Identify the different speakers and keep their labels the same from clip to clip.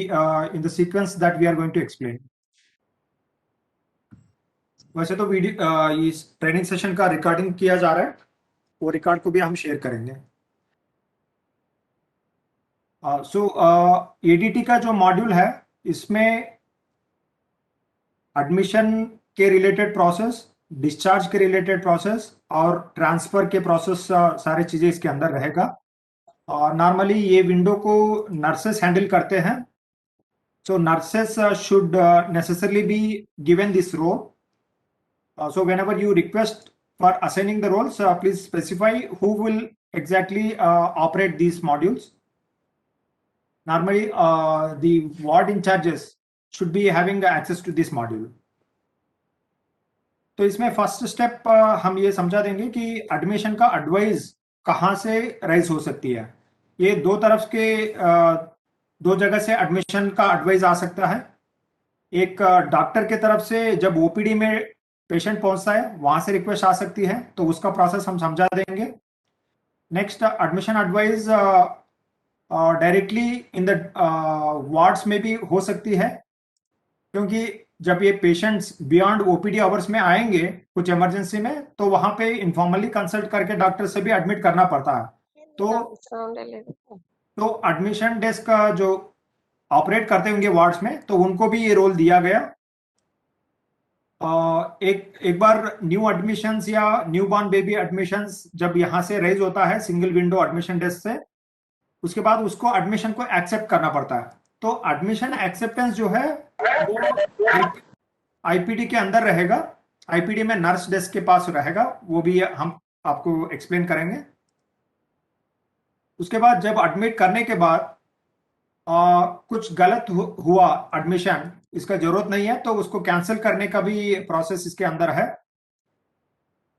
Speaker 1: in the sequence that we are going to explain. वैसे तो video इस training session का रिकॉर्डिंग किया जा रहा है, वो रिकॉर्ड को भी हम शेयर करेंगे. सो एडीटी का जो मॉड्यूल है इसमें एडमिशन के रिलेटेड प्रोसेस, डिस्चार्ज के रिलेटेड प्रोसेस और ट्रांसफर के प्रोसेस सारी चीजें इसके अंदर रहेगा. और नॉर्मली ये विंडो को नर्सेस हैंडल करते हैं. So nurses should necessarily be given this role. So whenever you request for assigning the roles, please specify who will exactly operate these modules. Normally, the ward in charges should be having access to this module. तो इसमें first step हम ये समझा देंगे कि admission का advice कहाँ से राइज हो सकती है. ये दो तरफ के दो जगह से एडमिशन का एडवाइस आ सकता है. एक डॉक्टर के तरफ से जब ओपीडी में पेशेंट पहुंचता है वहां से रिक्वेस्ट आ सकती है, तो उसका प्रोसेस हम समझा देंगे. Next, admission advice directly in the wards में भी हो सकती है, क्योंकि जब ये पेशेंट्स बियॉन्ड ओपीडी आवर्स में आएंगे कुछ इमरजेंसी में, तो वहां पे इनफॉर्मली कंसल्ट करके डॉक्टर से भी एडमिट करना पड़ता है. तो एडमिशन डेस्क का जो ऑपरेट करते होंगे वार्ड्स में, तो उनको भी ये रोल दिया गया. एक बार न्यू एडमिशंस या न्यू बॉर्न बेबी एडमिशंस जब यहां से रेज होता है सिंगल विंडो एडमिशन डेस्क से, उसके बाद उसको एडमिशन को एक्सेप्ट करना पड़ता है. तो एडमिशन एक्सेप्टेंस जो है वो आईपीडी के अंदर रहेगा. आईपीडी में नर्स डेस्क के पास रहेगा, वो भी हम आपको एक्सप्लेन करेंगे. उसके बाद जब एडमिट करने के बाद कुछ गलत हुआ एडमिशन, इसका जरूरत नहीं है, तो उसको कैंसिल करने का भी प्रोसेस इसके अंदर है.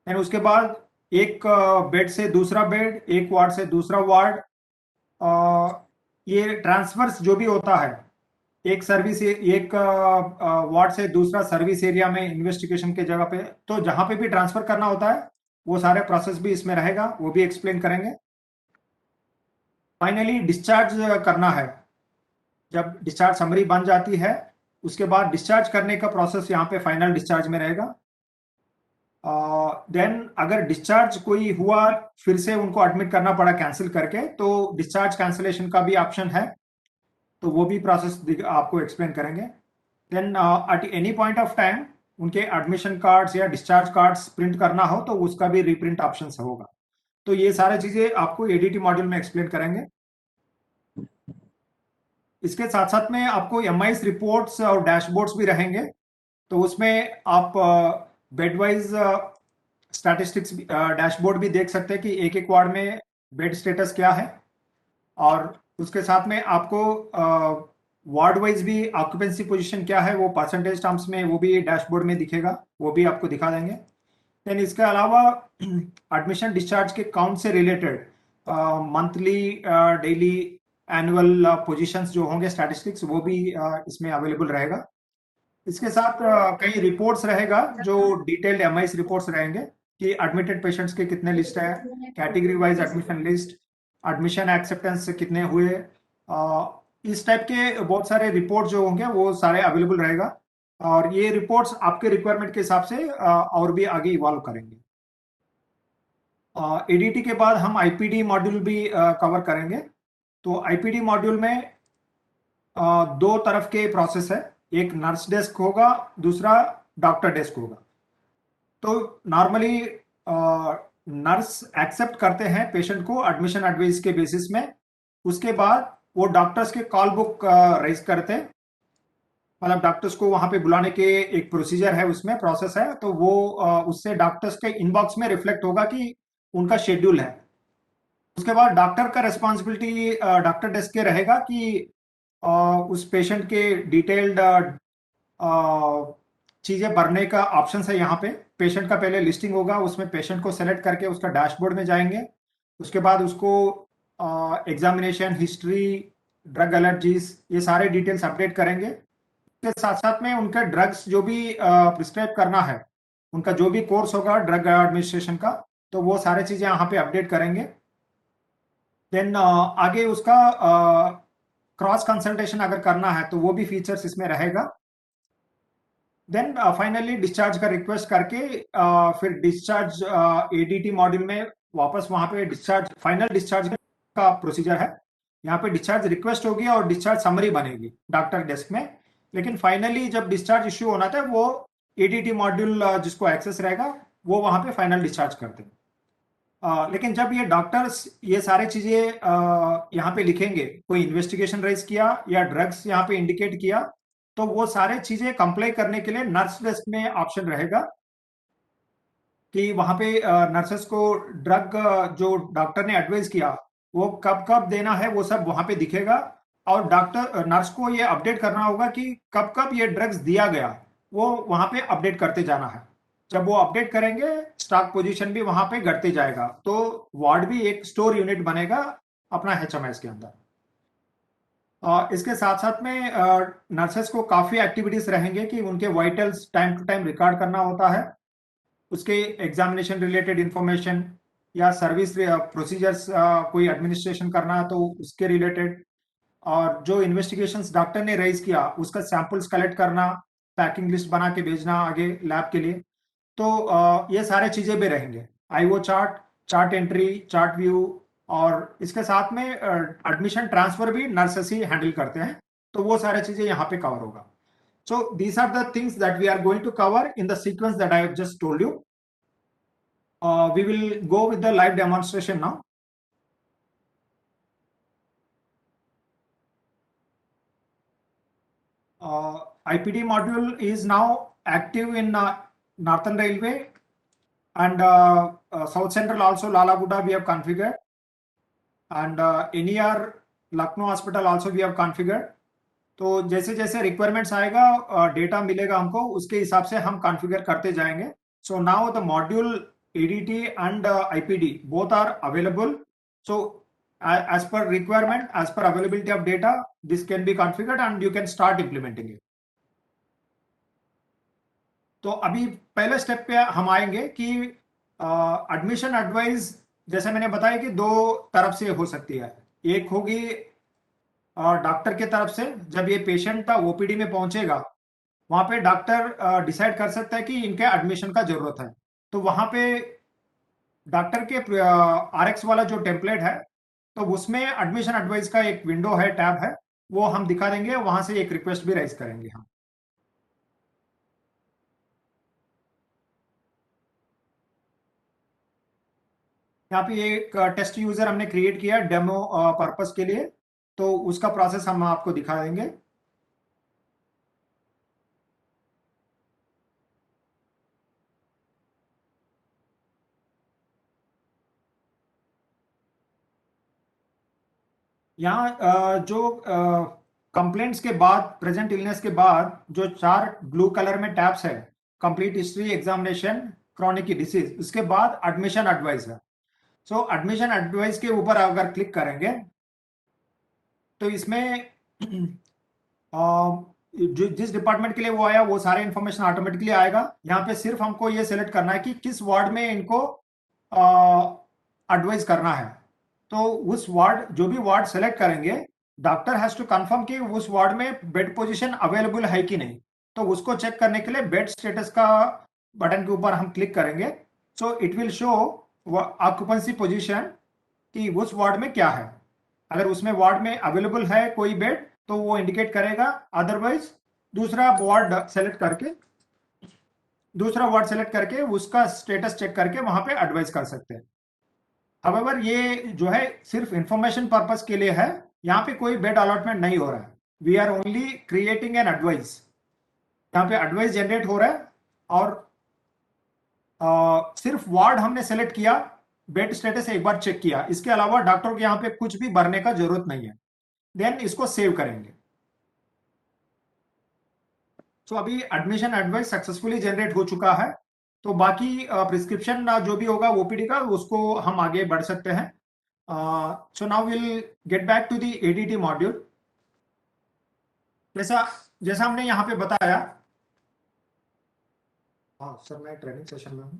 Speaker 1: एंड उसके बाद एक बेड से दूसरा बेड, एक वार्ड से दूसरा वार्ड, ये ट्रांसफर्स जो भी होता है एक सर्विस, एक वार्ड से दूसरा सर्विस एरिया में इन्वेस्टिगेशन के जगह पे, तो जहां पे भी ट्रांसफर करना होता है वो सारे प्रोसेस भी इसमें रहेगा, वो भी एक्सप्लेन करेंगे. फाइनली डिस्चार्ज करना है. जब डिस्चार्ज समरी बन जाती है उसके बाद डिस्चार्ज करने का प्रोसेस यहाँ पे फाइनल डिस्चार्ज में रहेगा. देन अगर डिस्चार्ज कोई हुआ फिर से उनको एडमिट करना पड़ा कैंसिल करके, तो डिस्चार्ज कैंसिलेशन का भी ऑप्शन है, तो वो भी प्रोसेस आपको एक्सप्लेन करेंगे. Then at any point of time उनके एडमिशन कार्ड्स या डिस्चार्ज कार्ड्स प्रिंट करना हो तो उसका भी रीप्रिंट ऑप्शन होगा. तो ये सारी चीजें आपको एडीटी मॉड्यूल में एक्सप्लेन करेंगे. इसके साथ साथ में आपको एमआईएस रिपोर्ट्स और डैशबोर्ड्स भी रहेंगे, तो उसमें आप बेड वाइज स्टैटिस्टिक्स डैशबोर्ड भी देख सकते हैं कि एक एक वार्ड में बेड स्टेटस क्या है. और उसके साथ में आपको वार्ड वाइज भी ऑक्यूपेंसी पोजीशन क्या है वो परसेंटेज टर्म्स में वो भी डैशबोर्ड में दिखेगा, वो भी आपको दिखा देंगे. देन इसके अलावा एडमिशन डिस्चार्ज के काउंट से related monthly, daily, annual positions जो होंगे स्टैटिस्टिक्स, वो भी इसमें अवेलेबल रहेगा. इसके साथ कई रिपोर्ट्स रहेगा जो डिटेल्ड एमआईएस रिपोर्ट्स रहेंगे कि एडमिटेड पेशेंट्स के कितने लिस्ट है, category wise admission list, admission acceptance कितने हुए, इस टाइप के बहुत सारे रिपोर्ट जो होंगे वो सारे अवेलेबल रहेगा. और ये रिपोर्ट्स आपके रिक्वायरमेंट के हिसाब से और भी आगे इवॉल्व करेंगे. एडीटी के बाद हम आईपीडी मॉड्यूल भी कवर करेंगे. तो आईपीडी मॉड्यूल में दो तरफ के प्रोसेस है, एक नर्स डेस्क होगा, दूसरा डॉक्टर डेस्क होगा. तो नॉर्मली नर्स एक्सेप्ट करते हैं पेशेंट को एडमिशन एडवाइस के बेसिस में. उसके बाद वो डॉक्टर्स के कॉल बुक रेज करते हैं, मतलब डॉक्टर्स को वहां पे बुलाने के एक प्रोसीजर है, उसमें प्रोसेस है, तो वो उससे डॉक्टर्स के इनबॉक्स में रिफ्लेक्ट होगा कि उनका शेड्यूल है. उसके बाद डॉक्टर का रेस्पॉन्सिबिलिटी डॉक्टर डेस्क के रहेगा कि उस पेशेंट के डिटेल्ड चीजें भरने का ऑप्शन है. यहाँ पे पेशेंट का पहले लिस्टिंग होगा, उसमें पेशेंट को सेलेक्ट करके उसका डैशबोर्ड में जाएंगे. उसके बाद उसको एग्जामिनेशन हिस्ट्री, ड्रग एलर्जीज, ये सारे डिटेल्स अपडेट करेंगे. इसके साथ साथ में उनके ड्रग्स जो भी प्रिस्क्राइब करना है, उनका जो भी कोर्स होगा ड्रग एडमिनिस्ट्रेशन का, तो वो सारे चीजें यहाँ पे अपडेट करेंगे. देन आगे उसका क्रॉस कंसल्टेशन अगर करना है तो वो भी फीचर्स इसमें रहेगा। देन फाइनली डिस्चार्ज का रिक्वेस्ट करके फिर डिस्चार्ज एडीटी मॉड्यूल में वापस वहां पे डिस्चार्ज फाइनल डिस्चार्ज का प्रोसीजर है। यहाँ पे डिस्चार्ज रिक्वेस्ट होगी और डिस्चार्ज समरी बनेगी डॉक्टर डेस्क में। लेकिन फाइनली जब डिस्चार्ज इश्यू होना था वो एडीटी मॉड्यूल जिसको एक्सेस रहेगा वो वहां पे फाइनल डिस्चार्ज करते हैं। लेकिन जब ये डॉक्टर्स ये सारे चीजें यहाँ पे लिखेंगे, कोई इन्वेस्टिगेशन रेज किया या ड्रग्स यहाँ पे इंडिकेट किया, तो वो सारे चीजें कंप्लाई करने के लिए नर्स डेस्क में ऑप्शन रहेगा कि वहां पे नर्सेस को ड्रग जो डॉक्टर ने एडवाइस किया वो कब कब देना है वो सब वहां पे दिखेगा। और डॉक्टर नर्स को ये अपडेट करना होगा कि कब कब ये ड्रग्स दिया गया, वो वहां पे अपडेट करते जाना है। जब वो अपडेट करेंगे स्टॉक पोजीशन भी वहां पे घटते जाएगा, तो वार्ड भी एक स्टोर यूनिट बनेगा अपना एचएमएस के अंदर। इसके साथ साथ में नर्सेस को काफी एक्टिविटीज रहेंगे कि उनके vitals time to time record करना होता है, उसके एग्जामिनेशन रिलेटेड इंफॉर्मेशन या सर्विस प्रोसीजर्स कोई एडमिनिस्ट्रेशन करना है तो उसके रिलेटेड, और जो इन्वेस्टिगेशंस डॉक्टर ने रेज किया उसका सैंपल्स कलेक्ट करना, पैकिंग लिस्ट बना के भेजना आगे लैब के लिए। तो ये सारे चीजें भी रहेंगे, IO chart, chart entry, chart view, और इसके साथ में एडमिशन ट्रांसफर भी नर्सेस ही हैंडल करते हैं, तो वो सारे चीजें यहाँ पे कवर होगा। So these are the things that we are going to cover in the sequence that I have just told you. We will go with the live demonstration now. IPD module is now active in Northern Railway and South Central also Lala Buddha we have configured, and NER Lucknow Hospital also we have configured. तो जैसे जैसे requirements आएगा data मिलेगा हमको उसके हिसाब से हम कॉन्फ़िगर करते जाएंगे। So now the module ADT and IPD both are available. सो as per requirement, as per availability of data, this can be configured and you can start implementing it. तो अभी पहले स्टेप पे हम आएंगे कि एडमिशन एडवाइस जैसे मैंने बताया कि दो तरफ से हो सकती है। एक होगी डॉक्टर के तरफ से, जब ये पेशेंट ओपीडी में पहुंचेगा वहां पे डॉक्टर डिसाइड कर सकता है कि इनके एडमिशन का जरूरत है, तो वहां पे डॉक्टर के आरएक्स वाला जो टेम्पलेट है तो उसमें एडमिशन एडवाइस का एक विंडो है, टैब है, वो हम दिखा देंगे, वहां से एक रिक्वेस्ट भी राइज करेंगे हम। यहाँ पे एक टेस्ट यूजर हमने क्रिएट किया डेमो पर्पस के लिए, तो उसका प्रोसेस हम आपको दिखा देंगे। यहाँ जो कंप्लेंट्स के बाद, प्रेजेंट इलनेस के बाद जो चार ब्लू कलर में टैब्स है, complete history, examination, chronic disease, उसके बाद एडमिशन एडवाइस है। सो एडमिशन एडवाइस के ऊपर अगर क्लिक करेंगे तो इसमें जो जिस डिपार्टमेंट के लिए वो आया वो सारे इंफॉर्मेशन ऑटोमेटिकली आएगा। यहाँ पे सिर्फ हमको ये सेलेक्ट करना है कि किस वार्ड में इनको एडवाइस करना है। तो उस वार्ड, जो भी वार्ड सेलेक्ट करेंगे, डॉक्टर हैज टू कंफर्म कि उस वार्ड में बेड पोजीशन अवेलेबल है कि नहीं। तो उसको चेक करने के लिए बेड स्टेटस का बटन के ऊपर हम क्लिक करेंगे। सो it will show occupancy position कि उस वार्ड में क्या है। अगर उसमें वार्ड में अवेलेबल है कोई बेड तो वो इंडिकेट करेगा, अदरवाइज दूसरा वार्ड सेलेक्ट करके उसका स्टेटस चेक करके वहां पे एडवाइस कर सकते हैं। हाउएवर ये जो है सिर्फ इंफॉर्मेशन पर्पस के लिए है, यहाँ पे कोई बेड अलॉटमेंट नहीं हो रहा है। We are only creating an advice. यहाँ पे एडवाइस जनरेट हो रहा है और सिर्फ वार्ड हमने सेलेक्ट किया, बेड स्टेटस एक बार चेक किया, इसके अलावा डॉक्टर को यहाँ पे कुछ भी भरने का जरूरत नहीं है। देन इसको सेव करेंगे। तो अभी एडमिशन एडवाइस सक्सेसफुली जनरेट हो चुका है, तो बाकी प्रिस्क्रिप्शन जो भी होगा ओपीडी का उसको हम आगे बढ़ सकते हैं। So now will get back to the ADT module. जैसा जैसा हमने यहाँ पे बताया, हाँ सर मैं ट्रेनिंग सेशन में हूँ।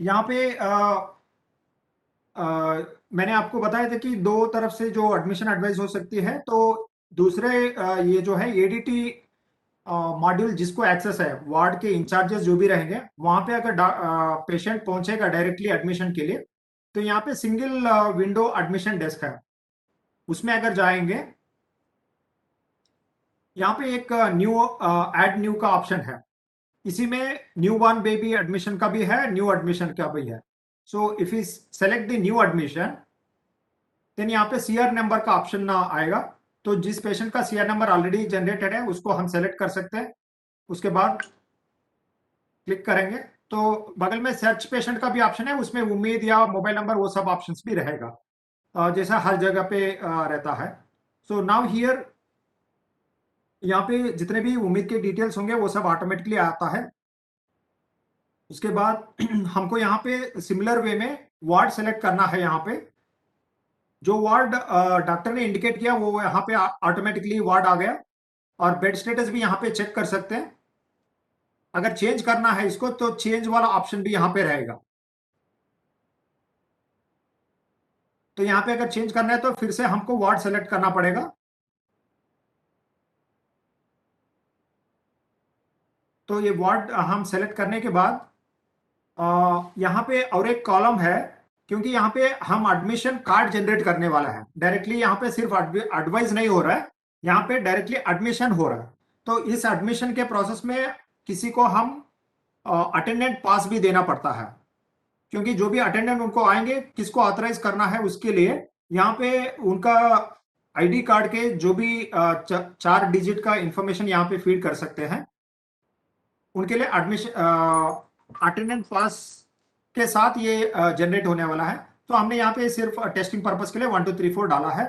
Speaker 1: यहाँ पे मैंने आपको बताया था कि दो तरफ से जो एडमिशन एडवाइस हो सकती है, तो दूसरे ये जो है एडीटी मॉड्यूल जिसको एक्सेस है, वार्ड के इंचार्जेस जो भी रहेंगे वहां पे अगर पेशेंट पहुंचेगा डायरेक्टली एडमिशन के लिए, तो यहाँ पे सिंगल विंडो एडमिशन डेस्क है, उसमें अगर जाएंगे यहाँ पे एक न्यू ऐड न्यू का ऑप्शन है। इसी में न्यू बॉर्न बेबी एडमिशन का भी है, न्यू एडमिशन का भी है। So if you select the new admission, then यहाँ पे सीआर नंबर का ऑप्शन ना आएगा। तो जिस पेशेंट का सीआर नंबर ऑलरेडी जनरेटेड है उसको हम सेलेक्ट कर सकते हैं। उसके बाद क्लिक करेंगे तो बगल में सर्च पेशेंट का भी ऑप्शन है, उसमें उम्मीद या मोबाइल नंबर वो सब ऑप्शंस भी रहेगा, जैसा हर जगह पे रहता है। सो नाउ हियर यहाँ पे जितने भी उम्मीद के डिटेल्स होंगे वो सब ऑटोमेटिकली आता है। उसके बाद हमको यहाँ पे सिमिलर वे में वार्ड सेलेक्ट करना है। यहाँ पे जो वार्ड डॉक्टर ने इंडिकेट किया वो यहाँ पे ऑटोमेटिकली वार्ड आ गया, और बेड स्टेटस भी यहाँ पे चेक कर सकते हैं। अगर चेंज करना है इसको तो चेंज वाला ऑप्शन भी यहाँ पे रहेगा। तो यहाँ पे अगर चेंज करना है तो फिर से हमको वार्ड सेलेक्ट करना पड़ेगा। तो ये वार्ड हम सेलेक्ट करने के बाद यहाँ पे और एक कॉलम है, क्योंकि यहाँ पे हम एडमिशन कार्ड जनरेट करने वाला है। डायरेक्टली यहाँ पे सिर्फ एडवाइस नहीं हो रहा है, यहाँ पे डायरेक्टली एडमिशन हो रहा है। तो इस एडमिशन के प्रोसेस में किसी को हम अटेंडेंट पास भी देना पड़ता है, क्योंकि जो भी अटेंडेंट उनको आएंगे किसको ऑथराइज करना है उसके लिए यहाँ पे उनका आईडी कार्ड के जो भी 4 डिजिट का इंफॉर्मेशन यहाँ पे फीड कर सकते हैं। उनके लिए एडमिशन अटेंडेंस पास के साथ ये जनरेट होने वाला है। तो हमने यहाँ पे सिर्फ टेस्टिंग पर्पस के लिए 1 2 3 4 डाला है।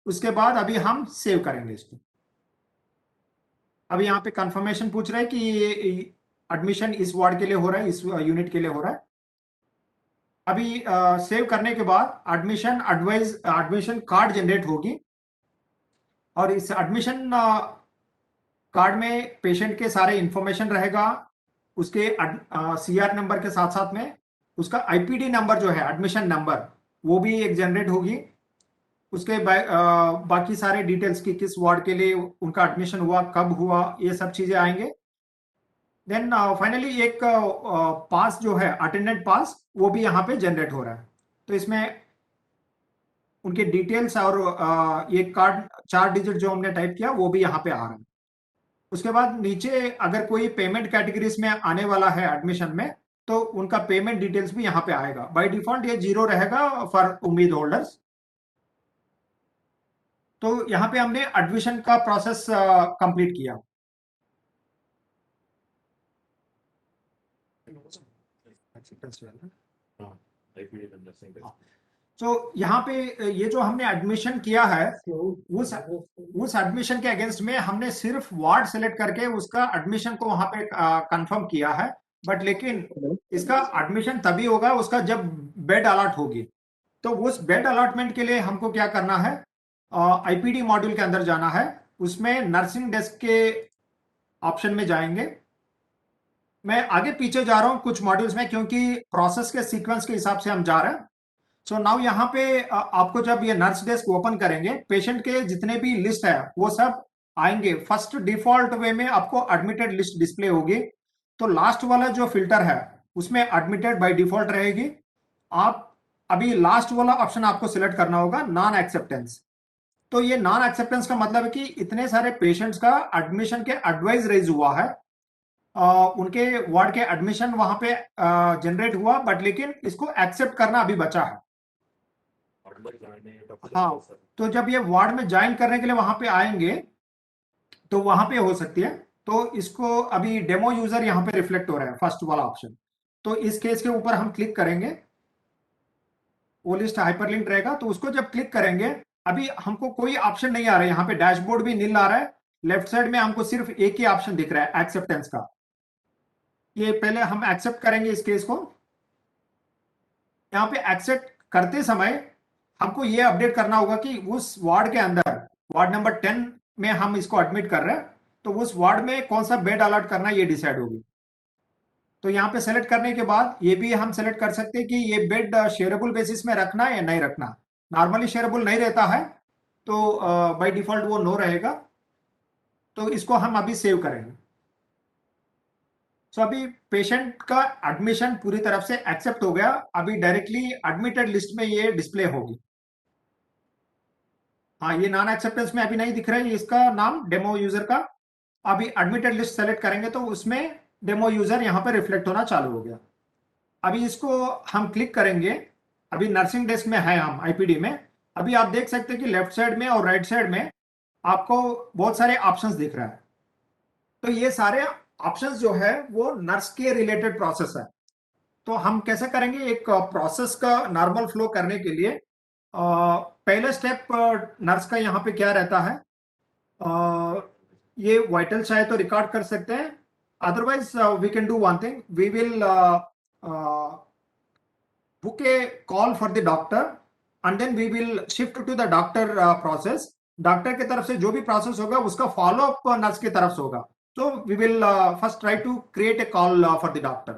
Speaker 1: उसके बाद अभी हम सेव करेंगे इसको। अभी यहाँ पे कंफर्मेशन पूछ रहा है कि ये एडमिशन इस वार्ड के लिए हो रहा है, इस यूनिट के लिए हो रहा है। अभी सेव करने के बाद एडमिशन कार्ड जनरेट होगी, और इस एडमिशन कार्ड में पेशेंट के सारे इंफॉर्मेशन रहेगा, उसके सीआर नंबर के साथ साथ में उसका आईपीडी नंबर जो है एडमिशन नंबर वो भी एक जनरेट होगी। उसके बाकी सारे डिटेल्स की किस वार्ड के लिए उनका एडमिशन हुआ, कब हुआ, ये सब चीजें आएंगे। देन फाइनली एक पास जो है अटेंडेंट पास वो भी यहाँ पे जनरेट हो रहा है। तो इसमें उनके डिटेल्स और ये कार्ड 4 डिजिट जो हमने टाइप किया वो भी यहाँ पे आ रहा है। उसके बाद नीचे अगर कोई पेमेंट कैटेगरीज में आने वाला है एडमिशन में, तो उनका पेमेंट डिटेल्स भी यहाँ पे आएगा। बाय डिफॉल्ट ये 0 रहेगा फॉर उम्मीद होल्डर्स। तो यहाँ पे हमने एडमिशन का प्रोसेस कंप्लीट किया। तो यहाँ पे ये जो हमने एडमिशन किया है उस एडमिशन के अगेंस्ट में हमने सिर्फ वार्ड सेलेक्ट करके उसका एडमिशन को वहां पे कंफर्म किया है। बट लेकिन इसका एडमिशन तभी होगा उसका जब बेड अलॉट होगी। तो उस बेड अलॉटमेंट के लिए हमको क्या करना है, आईपीडी मॉड्यूल के अंदर जाना है, उसमें नर्सिंग डेस्क के ऑप्शन में जाएंगे। मैं आगे पीछे जा रहा हूं कुछ मॉड्यूल्स में क्योंकि प्रोसेस के सीक्वेंस के हिसाब से हम जा रहे हैं। सो नाउ यहाँ पे आपको जब ये नर्स डेस्क ओपन करेंगे पेशेंट के जितने भी लिस्ट है वो सब आएंगे। फर्स्ट डिफॉल्ट वे में आपको एडमिटेड लिस्ट डिस्प्ले होगी। तो लास्ट वाला जो फिल्टर है उसमें एडमिटेड बाय डिफॉल्ट रहेगी। आप अभी लास्ट वाला ऑप्शन आपको सिलेक्ट करना होगा, नॉन एक्सेप्टेंस। तो ये नॉन एक्सेप्टेंस का मतलब है कि इतने सारे पेशेंट्स का एडमिशन के एडवाइस रेज हुआ है, उनके वार्ड के एडमिशन वहां पे जनरेट हुआ, बट लेकिन इसको एक्सेप्ट करना अभी बचा है। हाँ, तो जब ये वार्ड में ज्वाइन करने के लिए वहां पे आएंगे तो वहां पे हो सकती है। तो इसको अभी डेमो यूजर यहाँ पे रिफ्लेक्ट हो रहा है फर्स्ट वाला ऑप्शन। तो इस केस के ऊपर हम क्लिक करेंगे, वो लिस्ट हाइपरलिंक रहेगा। तो उसको जब क्लिक करेंगे अभी हमको कोई ऑप्शन नहीं आ रहा है, यहाँ पे डैशबोर्ड भी नील आ रहा है। लेफ्ट साइड में हमको सिर्फ एक ही ऑप्शन दिख रहा है, एक्सेप्टेंस का। ये पहले हम एक्सेप्ट करेंगे इस केस को। यहाँ पे एक्सेप्ट करते समय हमको ये अपडेट करना होगा कि उस वार्ड के अंदर वार्ड नंबर 10 में हम इसको एडमिट कर रहे हैं, तो उस वार्ड में कौन सा बेड अलॉट करना ये डिसाइड होगी। तो यहाँ पे सेलेक्ट करने के बाद ये भी हम सेलेक्ट कर सकते हैं कि ये बेड शेयरेबल बेसिस में रखना है या नहीं रखना। नॉर्मली शेयरेबल नहीं रहता है, तो बाय डिफॉल्ट वो नो रहेगा। तो इसको हम अभी सेव करेंगे। सो अभी पेशेंट का एडमिशन पूरी तरफ से एक्सेप्ट हो गया। अभी डायरेक्टली एडमिटेड लिस्ट में ये डिस्प्ले होगी। हाँ, ये नॉन एक्सेप्टेंस में अभी नहीं दिख रहा है, इसका नाम डेमो यूजर का। अभी एडमिटेड लिस्ट सेलेक्ट करेंगे तो उसमें डेमो यूजर यहाँ पे रिफ्लेक्ट होना चालू हो गया। अभी इसको हम क्लिक करेंगे। अभी नर्सिंग डेस्क में है, हम आईपीडी में। अभी आप देख सकते हैं कि लेफ्ट साइड में और राइट साइड में आपको बहुत सारे ऑप्शंस दिख रहा है। तो ये सारे ऑप्शंस जो है वो नर्स के रिलेटेड प्रोसेस है। तो हम कैसे करेंगे, एक प्रोसेस का नॉर्मल फ्लो करने के लिए पहला स्टेप नर्स का यहाँ पे क्या रहता है, ये वाइटल चाहे तो रिकॉर्ड कर सकते हैं। Otherwise we can do one thing, we will book a call for the doctor and then we will shift to the doctor process। Doctor की तरफ से जो भी प्रोसेस होगा उसका फॉलो अप नर्स की तरफ से होगा। तो we will first try to create a call for the doctor.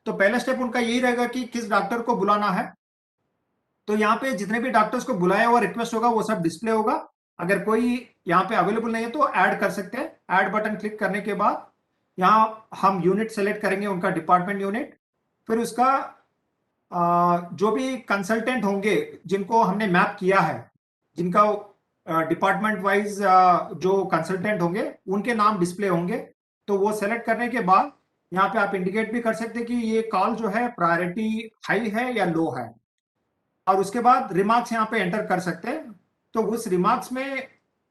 Speaker 1: तो पहला स्टेप उनका यही रहेगा कि किस डॉक्टर को बुलाना है। तो यहाँ पे जितने भी डॉक्टर्स को बुलाया हुआ रिक्वेस्ट होगा वो सब डिस्प्ले होगा। अगर कोई यहाँ पे अवेलेबल नहीं है तो ऐड कर सकते हैं। ऐड बटन क्लिक करने के बाद यहाँ हम यूनिट सेलेक्ट करेंगे, उनका डिपार्टमेंट यूनिट। फिर उसका जो भी कंसल्टेंट होंगे जिनको हमने मैप किया है, जिनका डिपार्टमेंट वाइज जो कंसल्टेंट होंगे उनके नाम डिस्प्ले होंगे। तो वो सेलेक्ट करने के बाद यहाँ पे आप इंडिकेट भी कर सकते हैं कि ये कॉल जो है प्रायोरिटी हाई है या लो है। और उसके बाद रिमार्क्स यहाँ पे एंटर कर सकते हैं। तो उस रिमार्क्स में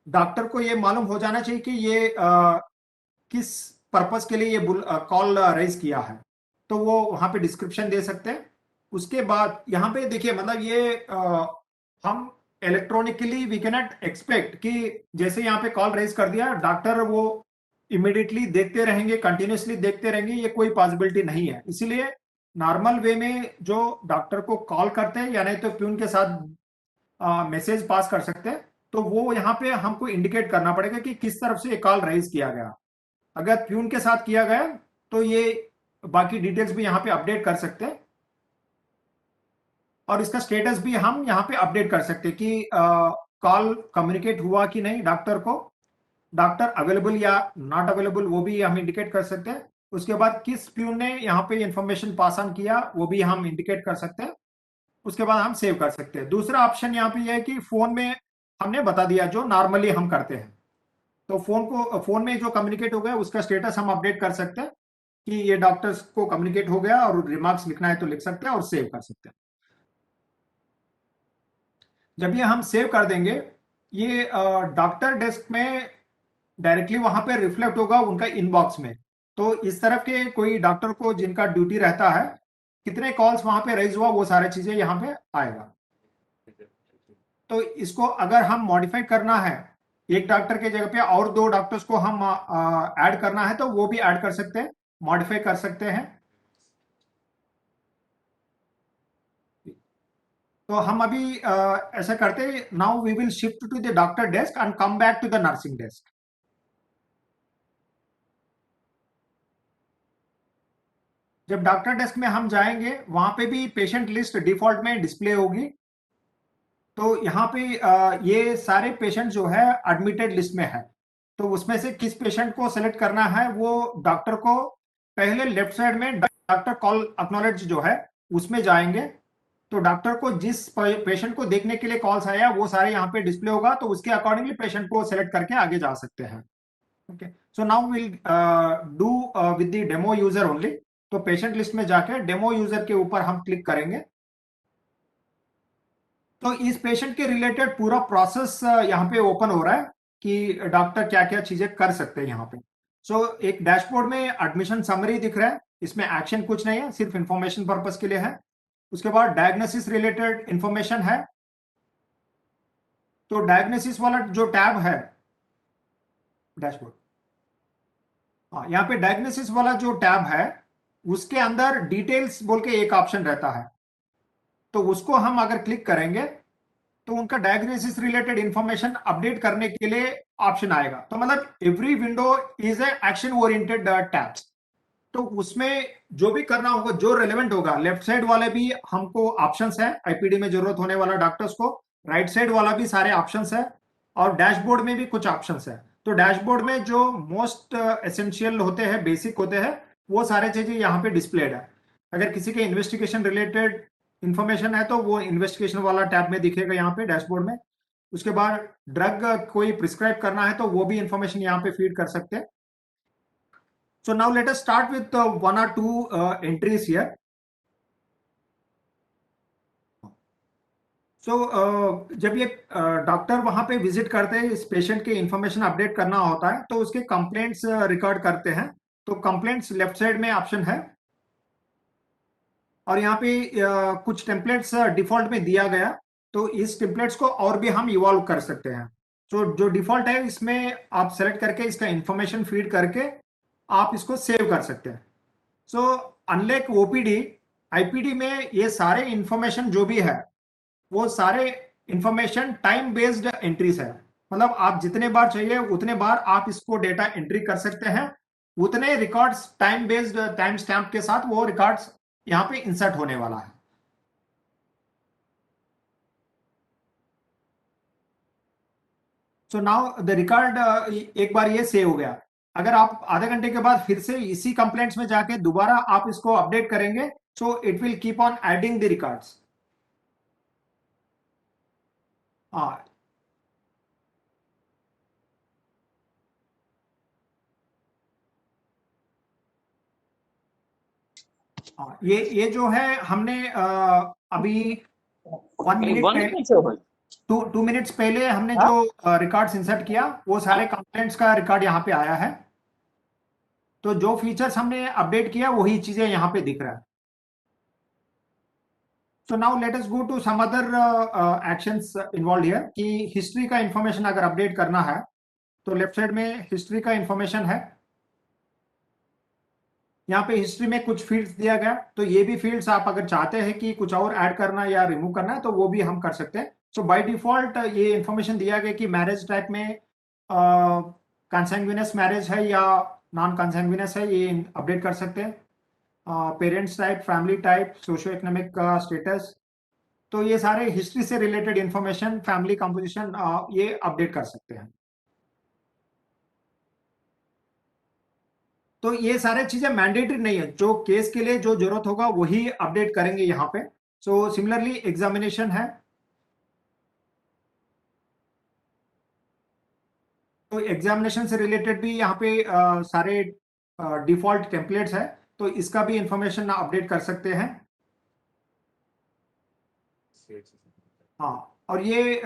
Speaker 1: डॉक्टर को ये मालूम हो जाना चाहिए कि ये किस पर्पस के लिए ये कॉल रेज किया है। तो वो वहां पे डिस्क्रिप्शन दे सकते हैं। उसके बाद यहाँ पे देखिए, मतलब ये हम electronically we can not expect कि जैसे यहाँ पे कॉल रेज कर दिया डॉक्टर वो इमिडिएटली देखते रहेंगे, कंटिन्यूसली देखते रहेंगे, ये कोई पॉसिबिलिटी नहीं है। इसीलिए नॉर्मल वे में जो डॉक्टर को कॉल करते हैं या नहीं तो प्यून के साथ मैसेज पास कर सकते हैं। तो वो यहाँ पे हमको इंडिकेट करना पड़ेगा कि किस तरफ से ये कॉल रेज किया गया। अगर प्यून के साथ किया गया तो ये बाकी डिटेल्स भी यहाँ पे अपडेट कर सकते हैं। और इसका स्टेटस भी हम यहाँ पे अपडेट कर सकते हैं कि कॉल कम्युनिकेट हुआ कि नहीं डॉक्टर को, डॉक्टर अवेलेबल या नॉट अवेलेबल वो भी हम इंडिकेट कर सकते हैं। उसके बाद किस प्यून ने यहाँ पे इंफॉर्मेशन पास ऑन किया वो भी हम इंडिकेट कर सकते हैं। उसके बाद हम सेव कर सकते हैं। दूसरा ऑप्शन यहाँ पे यह है कि फोन में हमने बता दिया जो नॉर्मली हम करते हैं। तो फोन में जो कम्युनिकेट हो गया उसका स्टेटस हम अपडेट कर सकते हैं कि ये डॉक्टर्स को कम्युनिकेट हो गया, और रिमार्क्स लिखना है तो लिख सकते हैं और सेव कर सकते हैं। जब ये हम सेव कर देंगे ये डॉक्टर डेस्क में डायरेक्टली वहां पे रिफ्लेक्ट होगा उनका इनबॉक्स में। तो इस तरफ के कोई डॉक्टर को जिनका ड्यूटी रहता है, कितने कॉल्स वहां पे रेज हुआ वो सारी चीजें यहाँ पे आएगा। तो इसको अगर हम मॉडिफाई करना है, एक डॉक्टर के जगह पे और दो डॉक्टर्स को हम ऐड करना है तो वो भी ऐड कर सकते हैं, मॉडिफाई कर सकते हैं। तो हम अभी ऐसा करते हैं, now we will shift to the doctor desk and come back to the nursing desk. जब डॉक्टर डेस्क में हम जाएंगे वहां पे भी पेशेंट लिस्ट डिफॉल्ट में डिस्प्ले होगी। तो यहाँ पे ये सारे पेशेंट जो है एडमिटेड लिस्ट में है। तो उसमें से किस पेशेंट को सेलेक्ट करना है वो डॉक्टर को पहले लेफ्ट साइड में डॉक्टर कॉल एक्नॉलेज जो है उसमें जाएंगे। तो डॉक्टर को जिस पेशेंट को देखने के लिए कॉल्स आया वो सारे यहाँ पे डिस्प्ले होगा। तो उसके अकॉर्डिंगली पेशेंट को सेलेक्ट करके आगे जा सकते हैं। Okay, so now will do with the demo user only. तो पेशेंट लिस्ट में जाकर डेमो यूजर के ऊपर हम क्लिक करेंगे। तो इस पेशेंट के रिलेटेड पूरा प्रोसेस यहाँ पे ओपन हो रहा है कि डॉक्टर क्या क्या चीजें कर सकते हैं यहाँ पे। सो एक डैशबोर्ड में एडमिशन समरी दिख रहा है, इसमें एक्शन कुछ नहीं है, सिर्फ इंफॉर्मेशन पर्पस के लिए है। उसके बाद डायग्नोसिस रिलेटेड इंफॉर्मेशन है। तो डायग्नोसिस वाला जो टैब है डैशबोर्ड, हाँ यहाँ पे डायग्नोसिस वाला जो टैब है उसके अंदर डिटेल्स बोल के एक ऑप्शन रहता है। तो उसको हम अगर क्लिक करेंगे तो उनका डायग्नोसिस रिलेटेड इंफॉर्मेशन अपडेट करने के लिए ऑप्शन आएगा। तो मतलब every window is a action oriented tabs. तो उसमें जो भी करना होगा, जो रेलेवेंट होगा, लेफ्ट साइड वाले भी हमको ऑप्शंस है, आईपीडी में जरूरत होने वाला डॉक्टर्स को, राइट साइड वाला भी सारे ऑप्शंस है, और डैशबोर्ड में भी कुछ ऑप्शंस है। तो डैशबोर्ड में जो मोस्ट एसेंशियल होते हैं, बेसिक होते हैं, वो सारे चीजें यहाँ पे डिस्प्लेड है। अगर किसी के इन्वेस्टिगेशन रिलेटेड इंफॉर्मेशन है तो वो इन्वेस्टिगेशन वाला टैब में दिखेगा यहाँ पे डैशबोर्ड में। उसके बाद ड्रग कोई प्रिस्क्राइब करना है तो वो भी इंफॉर्मेशन यहाँ पे फीड कर सकते हैं। So now let us start with one or two entries here. So जब ये डॉक्टर वहां पे विजिट करते हैं, इस पेशेंट के इंफॉर्मेशन अपडेट करना होता है, तो उसके कंप्लेंट्स रिकॉर्ड करते हैं। तो कंप्लेंट्स लेफ्ट साइड में ऑप्शन है, और यहाँ पे कुछ टेम्पलेट्स डिफॉल्ट में दिया गया, तो इस टेम्पलेट्स को और भी हम इवॉल्व कर सकते हैं। तो जो डिफॉल्ट है इसमें आप सेलेक्ट करके इसका इंफॉर्मेशन फीड करके आप इसको सेव कर सकते हैं। सो अनलाइक ओपीडी, आईपीडी में ये सारे इंफॉर्मेशन जो भी है वो सारे इंफॉर्मेशन टाइम बेस्ड एंट्रीज है। मतलब आप जितने बार चाहिए उतने बार आप इसको डेटा एंट्री कर सकते हैं, उतने records time based time stamp के साथ वो रिकॉर्ड्स यहाँ पे इंसर्ट होने वाला है। सो नाउ द रिकॉर्ड, एक बार ये सेव हो गया। अगर आप आधे घंटे के बाद फिर से इसी कंप्लेंट्स में जाके दोबारा आप इसको अपडेट करेंगे, सो it will keep on adding the records. हाँ, हाँ, ये जो है हमने अभी 1 मिनट
Speaker 2: बंद
Speaker 1: पहले,
Speaker 2: कैसे हो भाई?
Speaker 1: 2 मिनट्स पहले हमने
Speaker 2: हाँ?
Speaker 1: जो रिकॉर्ड्स इंसर्ट किया वो सारे कंप्लेंट्स का रिकॉर्ड यहाँ पे आया है। तो जो फीचर्स हमने अपडेट किया वही चीजें यहाँ पे दिख रहा है। So now let us go to some other actions involve here, कि हिस्ट्री का इंफॉर्मेशन अगर अपडेट करना है तो लेफ्ट साइड में हिस्ट्री का इंफॉर्मेशन है। यहाँ पे हिस्ट्री में कुछ फील्ड्स दिया गया, तो ये भी फील्ड्स आप अगर चाहते हैं कि कुछ और ऐड करना या रिमूव करना है तो वो भी हम कर सकते हैं। सो बाय डिफॉल्ट ये इंफॉर्मेशन दिया गया कि मैरिज टाइप में कंsanguineous मैरिज है या नॉन कंsanguineous है, ये अपडेट कर सकते हैं। Parents type, family type, socio economic का स्टेटस, तो ये सारे हिस्ट्री से रिलेटेड इंफॉर्मेशन, फैमिली कंपोजिशन, ये अपडेट कर सकते हैं। तो ये सारे चीजें मैंडेटरी नहीं है, जो केस के लिए जो जरूरत होगा वही अपडेट करेंगे यहाँ पे। सो सिमिलरली एग्जामिनेशन है, तो एग्जामिनेशन से रिलेटेड भी यहाँ पे सारे डिफॉल्ट टेम्पलेट्स है, तो इसका भी इंफॉर्मेशन अपडेट कर सकते हैं। हाँ, और ये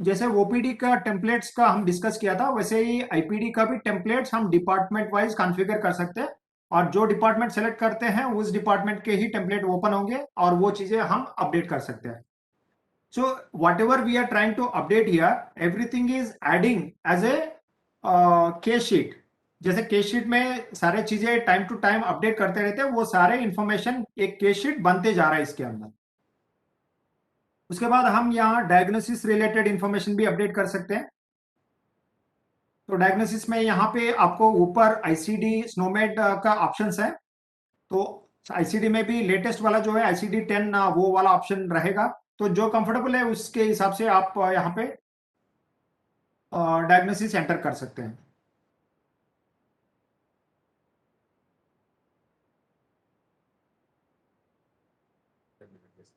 Speaker 1: जैसे ओपीडी का टेम्पलेट्स का हम डिस्कस किया था, वैसे ही आईपीडी का भी टेम्पलेट्स हम डिपार्टमेंट वाइज कॉन्फ़िगर कर सकते हैं, और जो डिपार्टमेंट सेलेक्ट करते हैं उस डिपार्टमेंट के ही टेम्पलेट ओपन होंगे और वो चीजें हम अपडेट कर सकते हैं। So whatever we are trying to update here, everything is adding as a case sheet. जैसे केस शीट में सारे चीजें टाइम टू टाइम अपडेट करते रहते हैं, वो सारे इंफॉर्मेशन एक केस शीट बनते जा रहा है इसके अंदर। उसके बाद हम यहाँ डायग्नोसिस रिलेटेड इंफॉर्मेशन भी अपडेट कर सकते हैं। तो डायग्नोसिस में यहाँ पे आपको ऊपर आईसीडी स्नोमेड का ऑप्शंस है, तो आईसीडी में भी लेटेस्ट वाला जो है आईसीडी 10 वो वाला ऑप्शन रहेगा। तो जो कंफर्टेबल है उसके हिसाब से आप यहाँ पे डायग्नोसिस एंटर कर सकते हैं।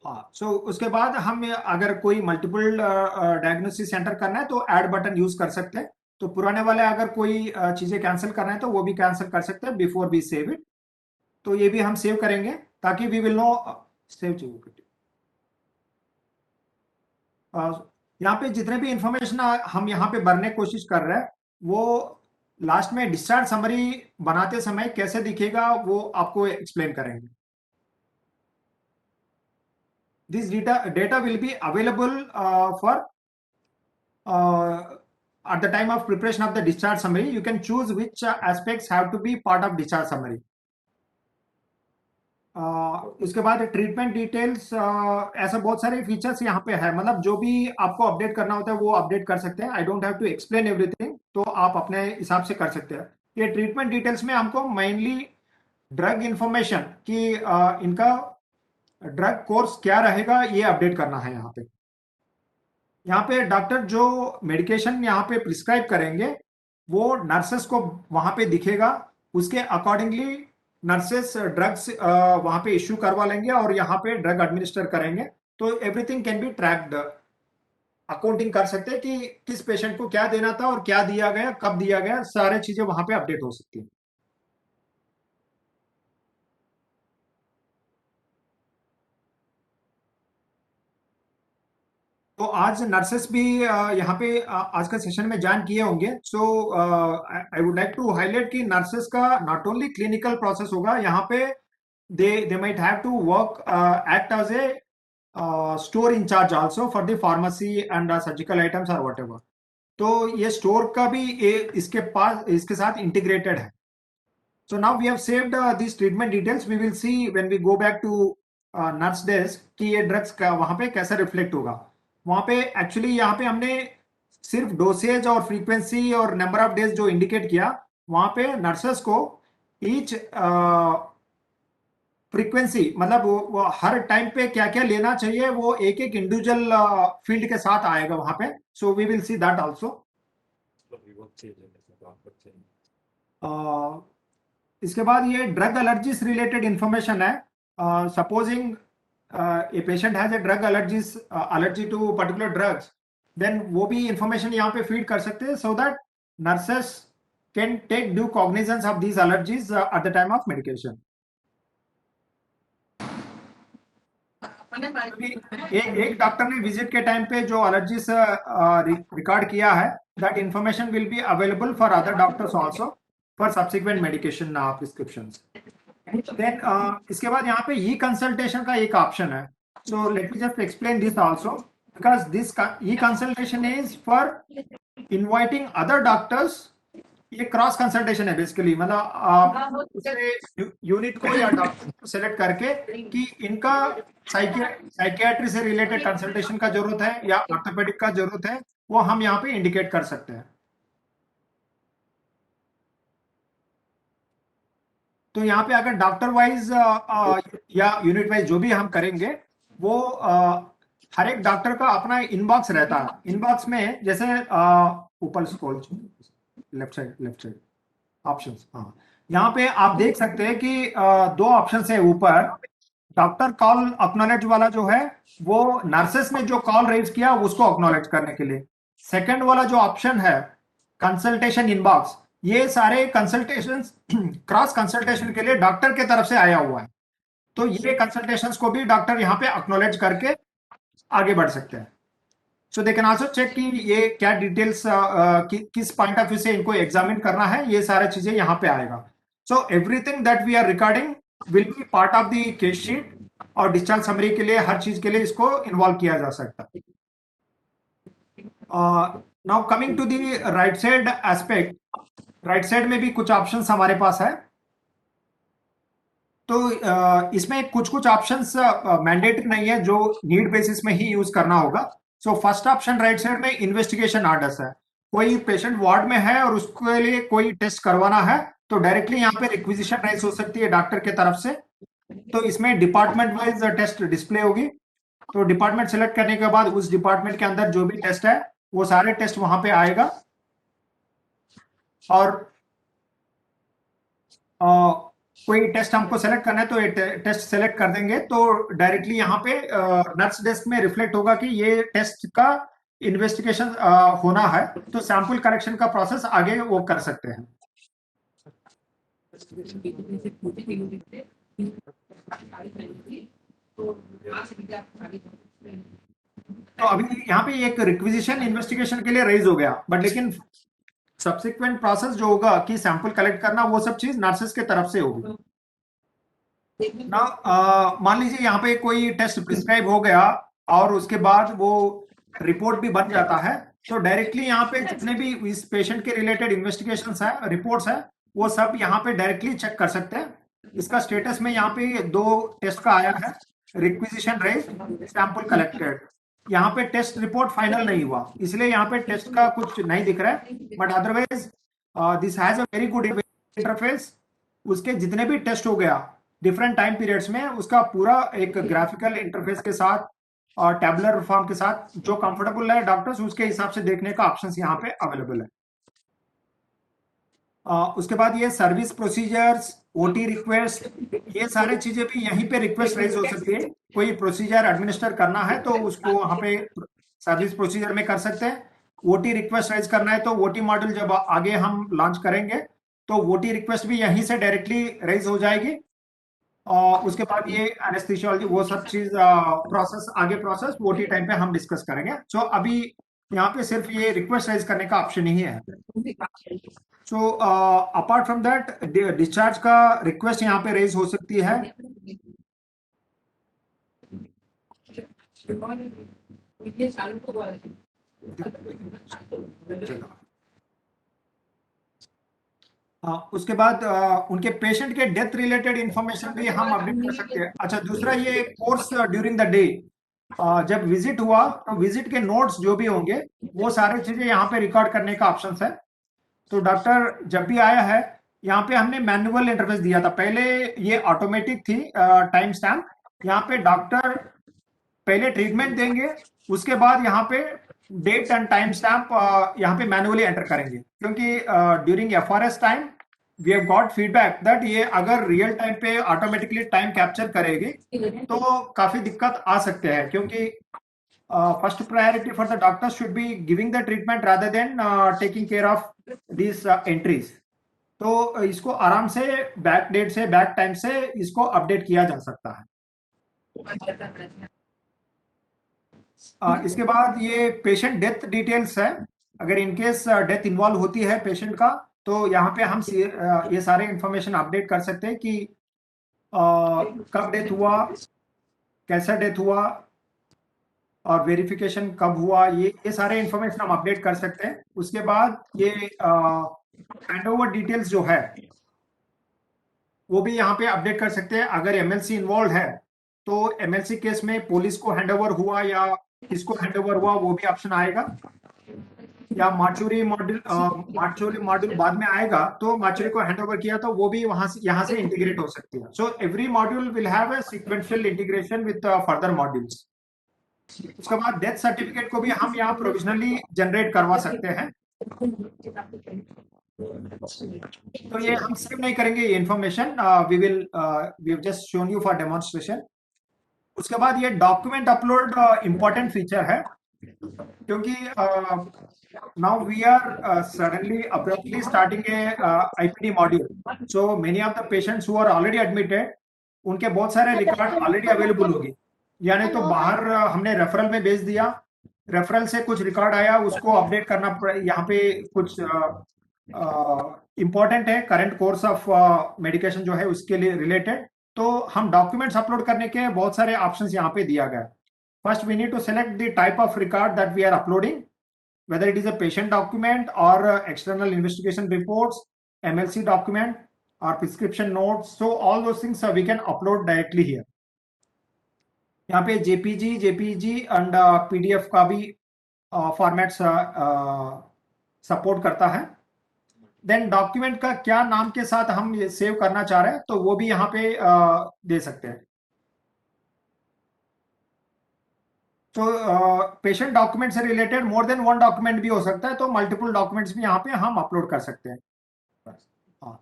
Speaker 1: हाँ, सो उसके बाद हम अगर कोई मल्टीपल डायग्नोसिस सेंटर करना है तो ऐड बटन यूज कर सकते हैं। तो पुराने वाले अगर कोई चीजें कैंसिल करना है तो वो भी कैंसिल कर सकते हैं बिफोर वी सेव इट। तो ये भी हम सेव करेंगे ताकि वी विल नो सेव चाहिए। यहाँ पे जितने भी इंफॉर्मेशन हम यहाँ पे भरने की कोशिश कर रहे हैं, वो लास्ट में डिस्चार्ज समरी बनाते समय कैसे दिखेगा वो आपको एक्सप्लेन करेंगे। This data will be available for at the time of preparation of the discharge summary. You can choose which aspects have to be part of discharge summary. उसके बाद ट्रीटमेंट डिटेल्स, ऐसा बहुत सारे फीचर्स यहाँ पे है, मतलब जो भी आपको अपडेट करना होता है वो अपडेट कर सकते हैं। I don't have to explain everything, तो आप अपने हिसाब से कर सकते हैं। ये ट्रीटमेंट डिटेल्स में हमको मेनली ड्रग इंफॉर्मेशन कि इनका ड्रग कोर्स क्या रहेगा, ये अपडेट करना है यहाँ पे। यहाँ पे डॉक्टर जो मेडिकेशन यहाँ पे प्रिस्क्राइब करेंगे वो नर्सेस को वहां पे दिखेगा, उसके अकॉर्डिंगली नर्सेस ड्रग्स वहां पे इश्यू करवा लेंगे और यहाँ पे ड्रग एडमिनिस्टर करेंगे। तो everything can be tracked, accounting कर सकते हैं कि किस पेशेंट को क्या देना था और क्या दिया गया, कब दिया गया, सारे चीजें वहां पे अपडेट हो सकती है। तो आज नर्सेस भी यहाँ पे आज का सेशन में ज्वाइन किए होंगे। So I would like to highlight कि नर्सेस का नॉट ओनली क्लिनिकल प्रोसेस होगा यहाँ पे, they might have to work act as a store in charge also for the pharmacy and surgical items or whatever। तो ये store का भी इसके पास इसके साथ इंटीग्रेटेड है। So now we have saved these treatment details. We will see when we go back to nurse desk कि ये ड्रग्स का वहां पे कैसा रिफ्लेक्ट होगा। वहां पे एक्चुअली यहाँ पे हमने सिर्फ डोसेज और फ्रीक्वेंसी और नंबर ऑफ डेज जो इंडिकेट किया, वहां पे नर्सेस को ईच फ्रीक्वेंसी मतलब वो हर टाइम पे क्या क्या लेना चाहिए वो एक एक इंडिविजुअल फील्ड के साथ आएगा वहां पे। So we will see that also. इसके बाद ये ड्रग एलर्जीज रिलेटेड इंफॉर्मेशन है। Supposing a patient has a drug allergies allergy to particular drugs, then वो भी इंफॉर्मेशन यहाँ पे फीड कर सकते हैं so that nurses can take due cognizance of these allergies at the time of medication. एक doctor ने विजिट के टाइम पे जो एलर्जीज रिकॉर्ड किया है, that information will be available for other doctors also for subsequent medication prescriptions. Then इसके बाद यहाँ पे ई कंसल्टेशन का एक ऑप्शन है। So let me just explain this also, because this e consultation is for inviting other doctors. ये cross consultation है basically, मतलब आप उससे यूनिट को या डॉक्टर को सेलेक्ट करके कि इनका साइकियाट्री से रिलेटेड कंसल्टेशन का जरूरत है या ऑर्थोपेडिक का जरूरत है, वो हम यहाँ पे इंडिकेट कर सकते हैं। तो यहाँ पे अगर डॉक्टर वाइज या यूनिट वाइज जो भी हम करेंगे वो हर एक डॉक्टर का अपना इनबॉक्स रहता है। इनबॉक्स में जैसे ऊपर स्क्रॉल, लेफ्ट साइड ऑप्शंस, हाँ यहाँ पे आप देख सकते हैं कि दो ऑप्शन है ऊपर। डॉक्टर कॉल अक्नॉलेज वाला जो है वो नर्सेस ने जो कॉल रेज किया उसको अक्नॉलेज करने के लिए। सेकंड वाला जो ऑप्शन है कंसल्टेशन इनबॉक्स, ये सारे कंसल्टेशन क्रॉस कंसल्टेशन के लिए डॉक्टर के तरफ से आया हुआ है। तो ये कंसल्टेशंस को भी डॉक्टर यहाँ पे अक्नॉलेज करके आगे बढ़ सकते हैं। सो दे कैन आल्सो चेक कि ये क्या डिटेल्स किस पॉइंट ऑफ व्यू से इनको एग्जामिन करना है, ये सारी चीजें यहाँ पे आएगा। So everything that we are recording will be part of the case sheet और डिस्चार्ज समरी के लिए हर चीज के लिए इसको इन्वॉल्व किया जा सकता है। Now coming to the right side aspect, right side में भी कुछ ऑप्शंस हमारे पास है। तो इसमें कुछ कुछ ऑप्शंस मैंडेटरी नहीं है, जो नीड बेसिस में ही यूज करना होगा। So first option right side में इन्वेस्टिगेशन ऑर्डर्स है। कोई पेशेंट वार्ड में है और उसके लिए कोई टेस्ट करवाना है तो डायरेक्टली यहाँ पे रिक्विजिशन राइज हो सकती है डॉक्टर के तरफ से। तो इसमें डिपार्टमेंट वाइज टेस्ट डिस्प्ले होगी। तो डिपार्टमेंट सेलेक्ट करने के बाद उस डिपार्टमेंट के अंदर जो भी टेस्ट है वो सारे टेस्ट वहां पे आएगा। और कोई टेस्ट हमको सेलेक्ट करना है तो ये टेस्ट सेलेक्ट कर देंगे तो डायरेक्टली यहाँ पे नर्स डेस्क में रिफ्लेक्ट होगा कि ये टेस्ट का इन्वेस्टिगेशन होना है, तो सैंपल करेक्शन का प्रोसेस आगे वो कर सकते हैं। तो अभी यहाँ पे एक रिक्विजिशन इन्वेस्टिगेशन के लिए रेज हो गया, बट लेकिन सब्सिक्वेंट प्रोसेस जो होगा कि सैंपल कलेक्ट करना वो सब चीज नर्सेस के तरफ से होगी ना। मान लीजिए यहाँ पे कोई टेस्ट प्रिस्क्राइब हो गया और उसके बाद वो रिपोर्ट भी बन जाता है, तो डायरेक्टली यहाँ पे जितने भी इस पेशेंट के रिलेटेड इन्वेस्टिगेशंस है, रिपोर्ट्स है, वो सब यहाँ पे डायरेक्टली चेक कर सकते हैं। इसका स्टेटस में यहाँ पे दो टेस्ट का आया है, रिक्विजिशन रेज, सैंपल कलेक्टेड। यहाँ पे टेस्ट रिपोर्ट फाइनल नहीं हुआ इसलिए यहाँ पे टेस्ट का कुछ नहीं दिख रहा है, but otherwise this has a very good interface उसके जितने भी टेस्ट हो गया डिफरेंट टाइम पीरियड्स में, उसका पूरा एक ग्राफिकल इंटरफेस के साथ और टैबुलर फॉर्म के साथ जो कंफर्टेबल है डॉक्टर्स उसके हिसाब से देखने का ऑप्शंस यहाँ पे अवेलेबल है। उसके बाद ये सर्विस प्रोसीजर्स, ओटी रिक्वेस्ट, ये सारी चीजें भी यहीं पे रिक्वेस्ट रेज हो सकती है। कोई प्रोसीजर एडमिनिस्टर करना है तो उसको वहां पे सर्विस प्रोसीजर में कर सकते हैं। ओटी रिक्वेस्ट रेज करना है तो ओटी मॉड्यूल जब आगे हम लॉन्च करेंगे तो ओटी रिक्वेस्ट भी यहीं से डायरेक्टली रेज हो जाएगी। और उसके बाद ये एनेस्थीसियोलॉजी वो सब चीज प्रोसेस आगे प्रोसेस ओटी टाइम पे हम डिस्कस करेंगे। सो अभी यहाँ पे सिर्फ ये रिक्वेस्ट रेज करने का ऑप्शन ही है। सो अपार्ट फ्रॉम दैट डिस्चार्ज का रिक्वेस्ट यहाँ पे रेज हो सकती है। उसके बाद उनके पेशेंट के डेथ रिलेटेड इंफॉर्मेशन भी हम अपडेट कर सकते हैं। अच्छा, दूसरा ये कोर्स ड्यूरिंग द डे जब विजिट हुआ तो विजिट के नोट्स जो भी होंगे वो सारी चीजें यहाँ पे रिकॉर्ड करने का ऑप्शन है। तो डॉक्टर जब भी आया है, यहाँ पे हमने मैनुअल इंटरफेस दिया था, पहले ये ऑटोमेटिक थी टाइम स्टैम्प। यहाँ पे डॉक्टर पहले ट्रीटमेंट देंगे, उसके बाद यहाँ पे डेट एंड टाइम स्टैम्प यहाँ पे मैनुअली एंटर करेंगे, क्योंकि during FRS time we have got feedback that ये अगर रियल टाइम पे ऑटोमेटिकली टाइम कैप्चर करेगी तो काफी दिक्कत आ सकते हैं, क्योंकि first priority for the doctor should be giving the treatment rather than taking care of this entries. तो इसको आराम से बैक डेट से बैक टाइम से इसको अपडेट किया जा सकता है। इसके बाद ये पेशेंट डेथ डिटेल्स है। अगर इनकेस डेथ इन्वॉल्व होती है पेशेंट का तो यहाँ पे हम ये सारे इंफॉर्मेशन अपडेट कर सकते हैं कि कब डेथ हुआ, कैसा डेथ हुआ और वेरिफिकेशन कब हुआ, ये सारे इंफॉर्मेशन हम अपडेट कर सकते हैं। उसके बाद ये हैंडओवर डिटेल्स जो है वो भी यहाँ पे अपडेट कर सकते हैं। अगर एमएलसी इन्वॉल्व है तो एमएलसी केस में पुलिस को हैंडओवर हुआ या किसको हैंडओवर हुआ वो भी ऑप्शन आएगा, या मार्चुरी मॉड्यूल बाद में आएगा तो मार्चुरी को हैंडओवर किया तो वो भी वहां से यहाँ से इंटीग्रेट हो सकती है। So every module will have a sequential integration with further modules. उसके बाद डेथ सर्टिफिकेट को भी हम यहाँ प्रोविजनली जनरेट करवा सकते हैं। तो ये हम सेव नहीं करेंगे ये information, we just shown you for demonstration. उसके बाद ये डॉक्यूमेंट अपलोड इंपॉर्टेंट फीचर है, क्योंकि now we are suddenly abruptly starting a IPD module, so many of the patients who are already admitted उनके बहुत सारे रिकॉर्ड ऑलरेडी अवेलेबल होंगे, यानी तो बाहर हमने रेफरल में भेज दिया, रेफरल से कुछ रिकॉर्ड आया उसको अपडेट करना यहाँ पे कुछ इंपॉर्टेंट है करंट कोर्स ऑफ मेडिकेशन जो है उसके लिए रिलेटेड, तो हम डॉक्यूमेंट्स अपलोड करने के बहुत सारे ऑप्शंस यहाँ पे दिया गया। First we need to select the type of record that we are uploading, whether it is a patient document or external investigation reports, MLC document or prescription notes. So all those things we can upload directly here. यहाँ पे JPG and PDF का भी formats support करता है। Then document का क्या नाम के साथ हम ये सेव करना चाह रहे हैं तो वो भी यहाँ पे दे सकते हैं। तो पेशेंट डॉक्यूमेंट से related more than one document भी हो सकता है, तो मल्टीपल डॉक्यूमेंट्स भी यहाँ पे हम अपलोड कर सकते हैं। हाँ,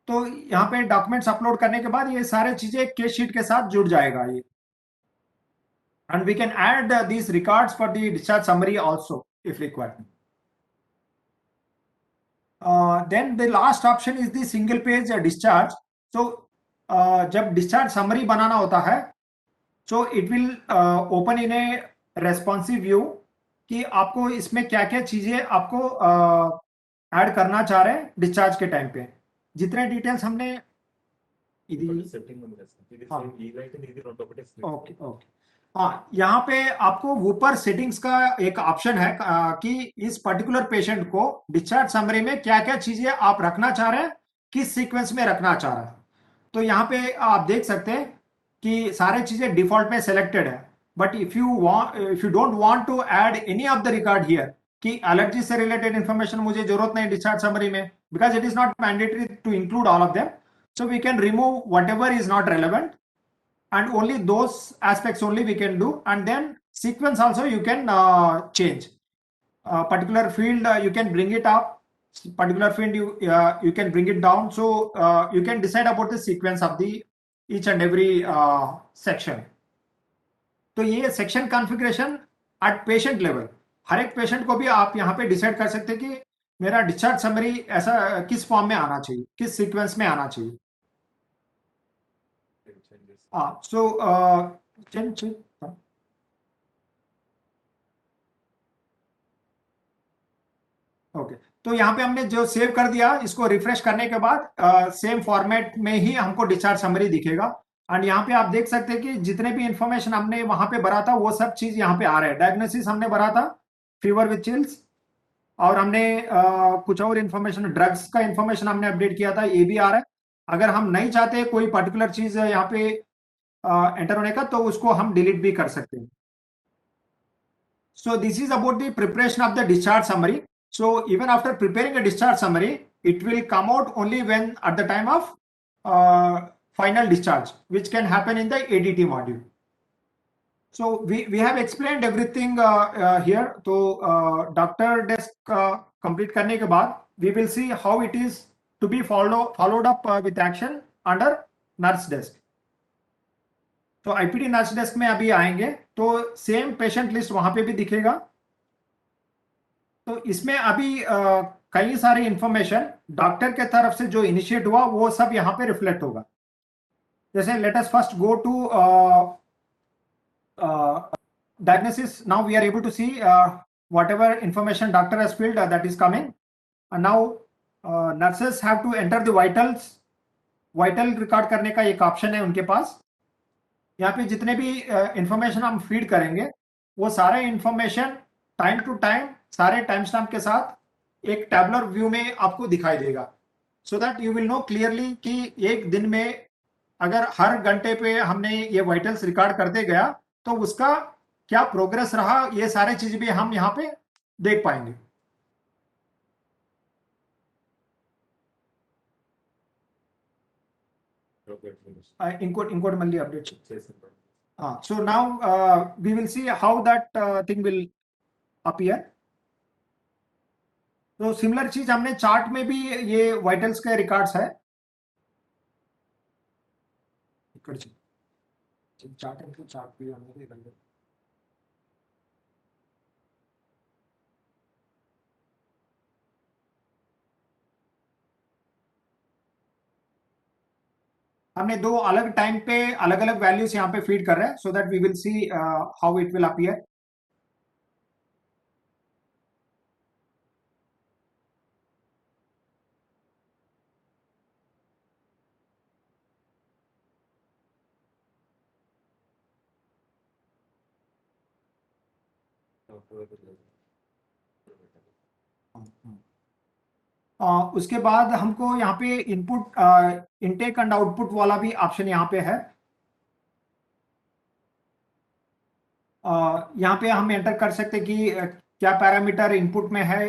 Speaker 1: तो यहाँ पे डॉक्यूमेंट्स अपलोड करने के बाद ये सारे चीजें केस शीट के साथ जुड़ जाएगा ये, and we can add these records for the discharge summary also if required. Then the last option is the single page discharge. तो जब डिस्चार्ज समरी बनाना होता है so it will open in a responsive view कि आपको इसमें क्या क्या चीजें आपको ऐड करना चाह रहे हैं डिस्चार्ज के टाइम पे, जितने डिटेल्स हमने ओके ओके। हाँ, यहाँ पे आपको ऊपर सेटिंग्स का एक ऑप्शन है कि इस पर्टिकुलर पेशेंट को डिस्चार्ज समरी में क्या क्या चीजें आप रखना चाह रहे हैं, किस सीक्वेंस में रखना चाह रहे हैं। तो यहाँ पे आप देख सकते हैं कि सारे चीजें डिफॉल्ट में सेलेक्टेड है, but if you don't want to add any of the record here कि एलर्जी से रिलेटेड इंफॉर्मेशन मुझे जरूरत नहीं डिस्चार्ज समरी में, because it is not mandatory to include all of them, So we can remove whatever is not relevant, and only those aspects only we can do, and then sequence also you can change. Particular field you can bring it up, particular field you can bring it down. So you can decide about the sequence of the each and every section. तो ये section configuration at patient level, हर एक patient को भी आप यहाँ पे decide कर सकते हैं कि मेरा डिस्चार्ज समरी ऐसा किस फॉर्म में आना चाहिए, किस सीक्वेंस में आना चाहिए. So change. ओके, तो यहाँ पे हमने जो सेव कर दिया, इसको रिफ्रेश करने के बाद सेम फॉर्मेट में ही हमको डिस्चार्ज समरी दिखेगा. एंड यहाँ पे आप देख सकते हैं कि जितने भी इंफॉर्मेशन हमने वहां पे भरा था वो सब चीज यहाँ पे आ रहा है. डायग्नोसिस हमने भरा था फीवर विथ चिल्स, और हमने कुछ और इन्फॉर्मेशन, ड्रग्स का इन्फॉर्मेशन हमने अपडेट किया था, ये भी आ रहा है. अगर हम नहीं चाहते कोई पर्टिकुलर चीज यहाँ पे एंटर होने का, तो उसको हम डिलीट भी कर सकते हैं. So this is about the preparation of the discharge summary. So even after preparing a discharge summary, it will come out only when at the time of final discharge, which can happen in the ADT module. So we have explained everything here. So doctor desk complete करने के बाद, we will see how it is to be followed up with action under nurse desk. तो IPD nurse desk में अभी आएंगे तो same patient list वहां पे भी दिखेगा. तो इसमें अभी कई सारे इंफॉर्मेशन डॉक्टर के तरफ से जो इनिशिएट हुआ वो सब यहाँ पे रिफ्लेक्ट होगा. जैसे let us first go to diagnosis. Now we are able to see whatever information doctor has filled that is coming, and now nurses have to enter the vitals. Vital record करने का एक option है उनके पास. यहाँ पे जितने भी information हम फीड करेंगे वो सारे इंफॉर्मेशन टाइम टू टाइम सारे टाइम स्टैम्प के साथ एक टैबुलर व्यू में आपको दिखाई देगा, so that you will know clearly कि एक दिन में अगर हर घंटे पे हमने ये वाइटल्स रिकॉर्ड करते गया तो उसका क्या प्रोग्रेस रहा, ये सारे चीज भी हम यहाँ पे देख पाएंगे. ఇంకోటి మళ్ళీ అప్డేట్ చేస్తాను. So now we will see how that thing will appear. तो सिमिलर चीज हमने चार्ट में भी ये वाइटल्स के रिकॉर्ड्स है. चार्ट भी हमने दो अलग टाइम पे अलग अलग वैल्यूज यहाँ पे फीड कर रहे हैं, so that we will see how it will appear. उसके बाद हमको यहाँ पे इनपुट इनटेक एंड आउटपुट वाला भी ऑप्शन यहाँ पे है. यहाँ पे हम एंटर कर सकते हैं कि क्या पैरामीटर इनपुट में है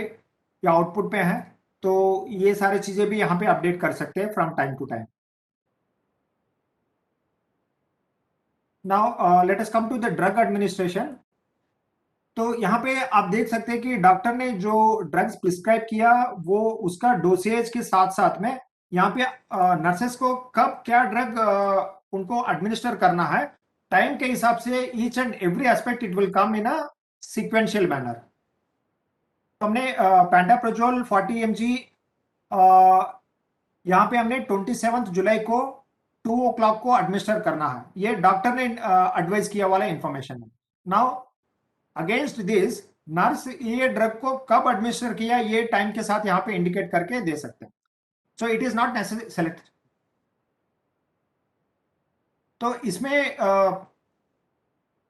Speaker 1: या आउटपुट में है. तो ये सारी चीजें भी यहाँ पे अपडेट कर सकते हैं from time to time. Now let us come to the drug administration. तो यहाँ पे आप देख सकते हैं कि डॉक्टर ने जो ड्रग्स प्रिस्क्राइब किया वो उसका डोसेज के साथ साथ में यहाँ पे नर्सेस को कब क्या ड्रग उनको एडमिनिस्टर करना है, टाइम के हिसाब से each and every aspect it will come in a sequential manner. हमने पेंटाप्रोजोल 40 mg यहाँ पे हमने 27 जुलाई को 2 o'clock को एडमिनिस्टर करना है. ये डॉक्टर ने एडवाइस किया वाला इंफॉर्मेशन है. नाउ अगेंस्ट दिस नर्स ये ड्रग को कब एडमिनिस्टर किया ये टाइम के साथ यहाँ पे इंडिकेट करके दे सकते हैं. So it is not necessary select. तो इसमें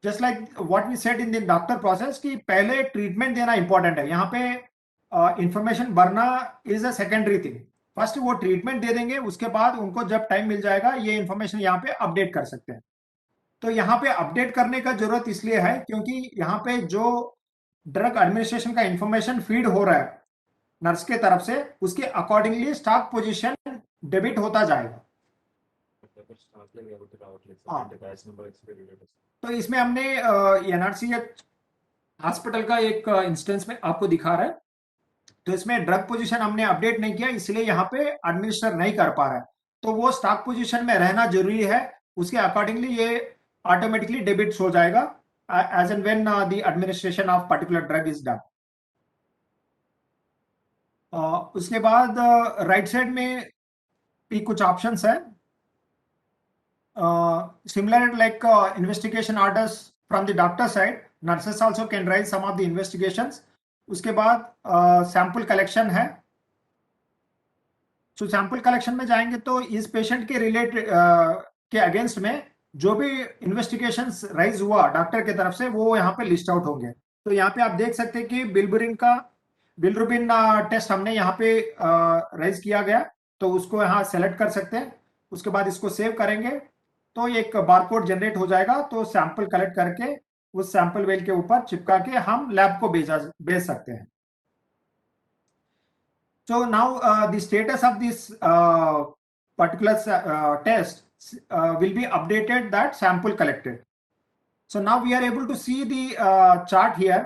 Speaker 1: just like what we said in the doctor process कि पहले ट्रीटमेंट देना इंपॉर्टेंट है. यहाँ पे इंफॉर्मेशन भरना is a secondary thing. First वो ट्रीटमेंट दे देंगे, उसके बाद उनको जब टाइम मिल जाएगा ये इंफॉर्मेशन यहाँ पे अपडेट कर सकते हैं. तो यहाँ पे अपडेट करने का जरूरत इसलिए है क्योंकि यहाँ पे जो ड्रग एडमिनिस्ट्रेशन का इंफॉर्मेशन फीड हो रहा है नर्स के तरफ से, उसके अकॉर्डिंगली स्टॉक पोजीशन डेबिट होता जाएगा. हाँ, तो इसमें हमने एनआरसी हॉस्पिटल का एक इंस्टेंस में आपको दिखा रहा है। तो इसमें ड्रग पोजीशन हमने अपडेट नहीं किया, इसलिए यहाँ पे एडमिनिस्टर नहीं कर पा रहा है। तो वो स्टॉक पोजीशन में रहना जरूरी है, उसके अकॉर्डिंगली ये ऑटोमेटिकली डेबिट्स हो जाएगा as and when the administration of particular drug is done. उसके बाद राइट साइड में भी कुछ ऑप्शंस है, similar like investigation orders from the doctor side, nurses also can raise some of the investigations. उसके बाद सैंपल कलेक्शन है। सो sample collection में जाएंगे तो इस पेशेंट के के अगेंस्ट में जो भी इन्वेस्टिगेशंस राइज हुआ डॉक्टर की तरफ से वो यहाँ पे लिस्ट आउट होंगे। तो यहाँ पे आप देख सकते हैं कि बिलरुबिन टेस्ट हमने यहाँ पे राइज किया गया, तो उसको यहाँ सेलेक्ट कर सकते हैं। उसके बाद इसको सेव करेंगे तो एक बारकोड जनरेट हो जाएगा, तो सैंपल कलेक्ट करके उस सैंपल वेल के ऊपर चिपका के हम लैब को भेज सकते हैं। So now the status of this particular test will be updated, that sample collected. So now we are able to see the chart here.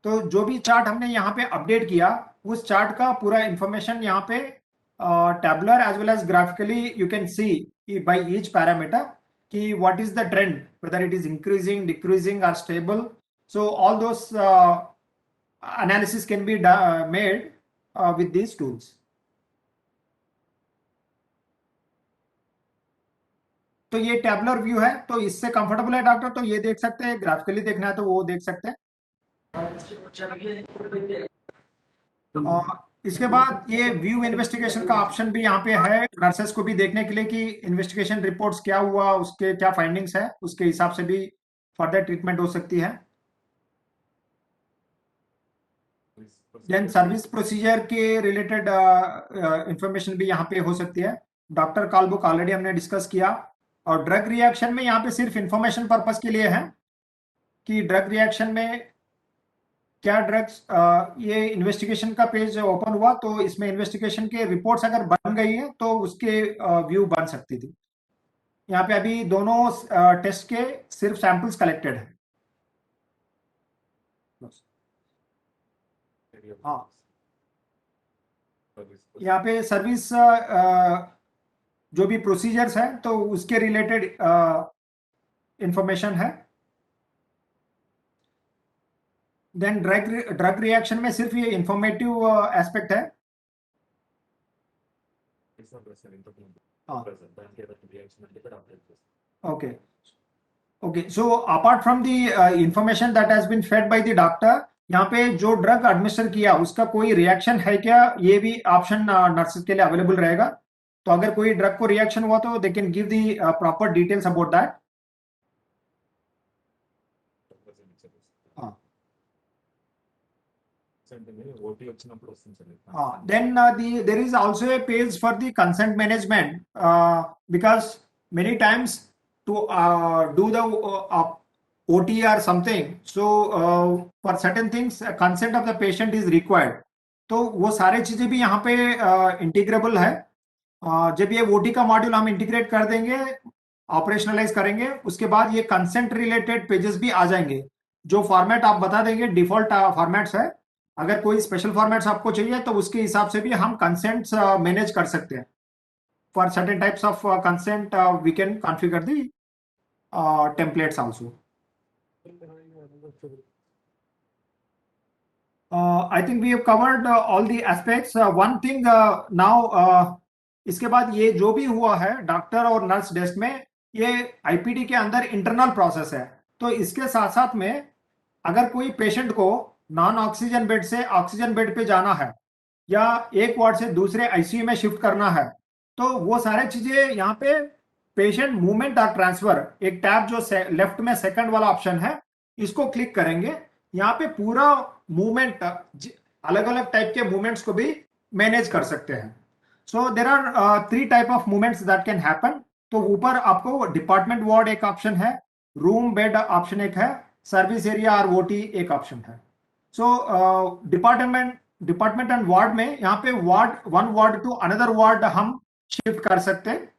Speaker 1: तो जो भी चार्ट हमने यहाँ पे अपडेट किया उस चार्ट का पूरा इंफॉर्मेशन यहाँ पे tabular as well as graphically you can see by each parameter कि what is the trend, whether it is increasing, decreasing or stable. So all those analysis can be made with these tools. तो ये tabular view है, तो इससे comfortable है doctor, तो ये देख सकते हैं। ग्राफिकली देखना है तो वो देख सकते हैं। इसके बाद ये व्यू इन्वेस्टिगेशन का ऑप्शन भी यहाँ पे है, नर्सेस को भी देखने के लिए कि इन्वेस्टिगेशन रिपोर्ट्स क्या हुआ, उसके क्या फाइंडिंग्स है, उसके हिसाब से भी फर्दर ट्रीटमेंट हो सकती है। देन सर्विस प्रोसीजर के रिलेटेड इंफॉर्मेशन भी यहाँ पे हो सकती है। डॉक्टर कॉल बुक ऑलरेडी हमने डिस्कस किया। और ड्रग रिएक्शन में यहाँ पे सिर्फ इंफॉर्मेशन पर्पस के लिए है कि ड्रग रिएक्शन में क्या ड्रग्स, ये इन्वेस्टिगेशन का पेज ओपन हुआ तो इसमें इन्वेस्टिगेशन के रिपोर्ट्स अगर बन गई है तो उसके व्यू बन सकती थी। यहाँ पे अभी दोनों टेस्ट के सिर्फ सैंपल्स कलेक्टेड है। हाँ, यहाँ पे सर्विस जो भी प्रोसीजर्स है तो उसके रिलेटेड इंफॉर्मेशन है। देन ड्रग रिएक्शन में सिर्फ ये इंफॉर्मेटिव एस्पेक्ट है। Okay okay, so apart from the information that has been fed by the doctor, यहाँ पे जो ड्रग एडमिनिस्टर किया उसका कोई रिएक्शन है क्या, ये भी ऑप्शन नर्सेस के लिए अवेलेबल रहेगा। तो अगर कोई ड्रग को रिएक्शन हुआ तो they can give the proper details about that. Then there is also a page for the consent management, because many times to do the OT or something, so for certain things consent of the patient is required. तो वो सारे चीजें भी यहाँ पे integrable है। जब ये ओटी का मॉड्यूल हम इंटीग्रेट कर देंगे, ऑपरेशनलाइज करेंगे, उसके बाद ये कंसेंट रिलेटेड पेजेस भी आ जाएंगे। जो फॉर्मेट आप बता देंगे डिफॉल्ट फॉर्मेट्स है, अगर कोई स्पेशल फॉर्मेट्स आपको चाहिए तो उसके हिसाब से भी हम कंसेंट्स मैनेज कर सकते हैं। For certain types of consent we can configure the templates also. I think we have covered all the aspects. One thing now, इसके बाद ये जो भी हुआ है डॉक्टर और नर्स डेस्क में, ये आईपीडी के अंदर इंटरनल प्रोसेस है। तो इसके साथ साथ में अगर कोई पेशेंट को नॉन ऑक्सीजन बेड से ऑक्सीजन बेड पे जाना है या एक वार्ड से दूसरे आईसीयू में शिफ्ट करना है, तो वो सारे चीजें यहाँ पे पेशेंट मूवमेंट और ट्रांसफर, एक टैब जो लेफ्ट में सेकंड वाला ऑप्शन है, इसको क्लिक करेंगे। यहाँ पे पूरा मूवमेंट, अलग अलग टाइप के मूवमेंट्स को भी मैनेज कर सकते हैं। So there are 3 type of movements that can happen. तो ऊपर आपको डिपार्टमेंट वार्ड एक ऑप्शन है, रूम बेड ऑप्शन एक है, सर्विस एरिया और ओटी एक ऑप्शन है। सो डिपार्टमेंट एंड वार्ड में यहाँ पे one ward to another ward हम शिफ्ट कर सकते हैं।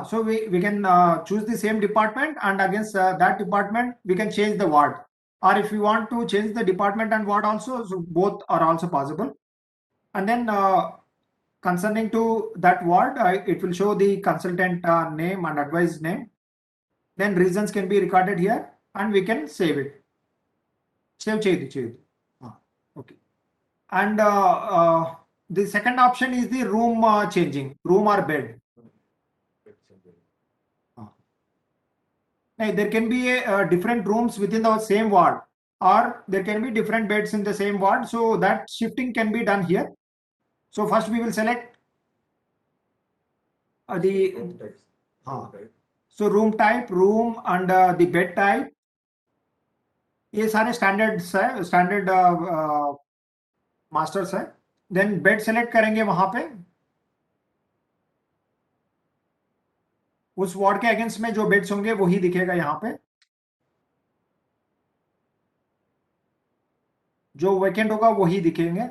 Speaker 1: So we can choose the same department, and against that department we can change the ward, or if we want to change the department and ward also, so both are also possible. And then concerning to that ward, it will show the consultant name and advice name. Then reasons can be recorded here, and we can save it. Save cheyadu. Okay. And the second option is the room changing, room or bed. There can be different rooms within the same ward, or there can be different beds in the same ward. So that shifting can be done here. So first we will select the so room type, room, and the bed type. ये सारे standards है, standard masters है. Then bed select करेंगे वहां पे, उस ward के against में जो बेड्स होंगे वही दिखेगा यहाँ पे. जो वैकेंट होगा वही दिखेंगे.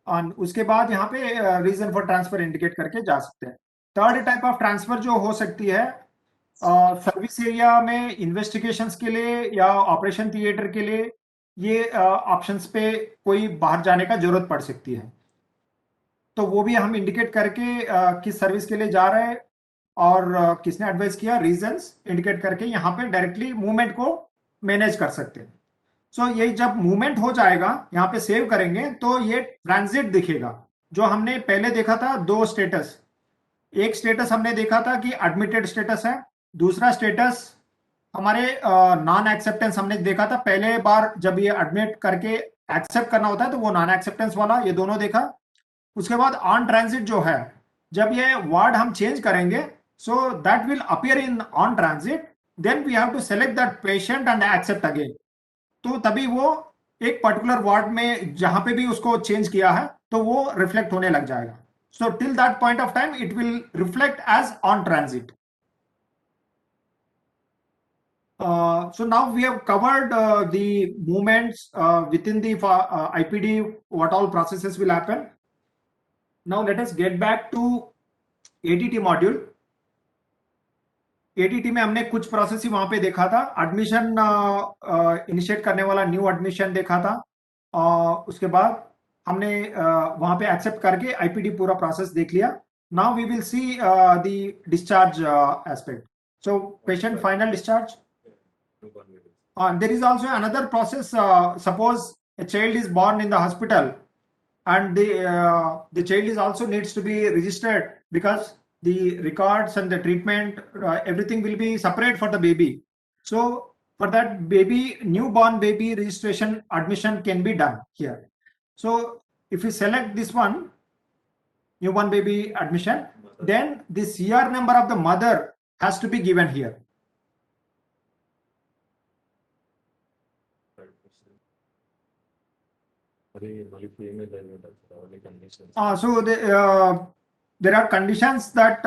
Speaker 1: और उसके बाद यहाँ पे रीजन फॉर ट्रांसफर इंडिकेट करके जा सकते हैं. थर्ड टाइप ऑफ ट्रांसफर जो हो सकती है सर्विस एरिया में इन्वेस्टिगेशंस के लिए या ऑपरेशन थिएटर के लिए, ये ऑप्शंस पे कोई बाहर जाने का जरूरत पड़ सकती है. तो वो भी हम इंडिकेट करके किस सर्विस के लिए जा रहे हैं और किसने एडवाइस किया, रीजंस इंडिकेट करके यहाँ पे डायरेक्टली मूवमेंट को मैनेज कर सकते हैं. सो ये जब मूवमेंट हो जाएगा, यहाँ पे सेव करेंगे तो ये ट्रांजिट दिखेगा. जो हमने पहले देखा था दो स्टेटस, एक स्टेटस हमने देखा था कि एडमिटेड स्टेटस है, दूसरा स्टेटस हमारे नॉन एक्सेप्टेंस हमने देखा था. पहले बार जब ये एडमिट करके एक्सेप्ट करना होता है तो वो नॉन एक्सेप्टेंस वाला, ये दोनों देखा. उसके बाद ऑन ट्रांजिट जो है, जब ये वार्ड हम चेंज करेंगे, so that will appear in on transit, then we have to select that patient and accept again. तो तभी वो एक पर्टिकुलर वार्ड में जहां पे भी उसको चेंज किया है तो वो रिफ्लेक्ट होने लग जाएगा. So till that point of time it will reflect as on transit. So now we have covered the movements within the IPD, what all processes will happen. Now let us get back to ADT module. ADT में हमने कुछ process ही वहां पे देखा था. Admission initiate करने वाला new admission देखा था. उसके बाद हमने वहां पे एक्सेप्ट करके आईपीडी पूरा प्रोसेस देख लिया. Now we will see the discharge aspect. So patient final discharge. There is also another process. Suppose a child is born in the hospital, and the child is also needs to be registered, because the records and the treatment, everything will be separate for the baby. So for that baby, newborn baby registration admission can be done here. So if we select this one, newborn baby admission, then the CR number of the mother has to be given here. So there are conditions that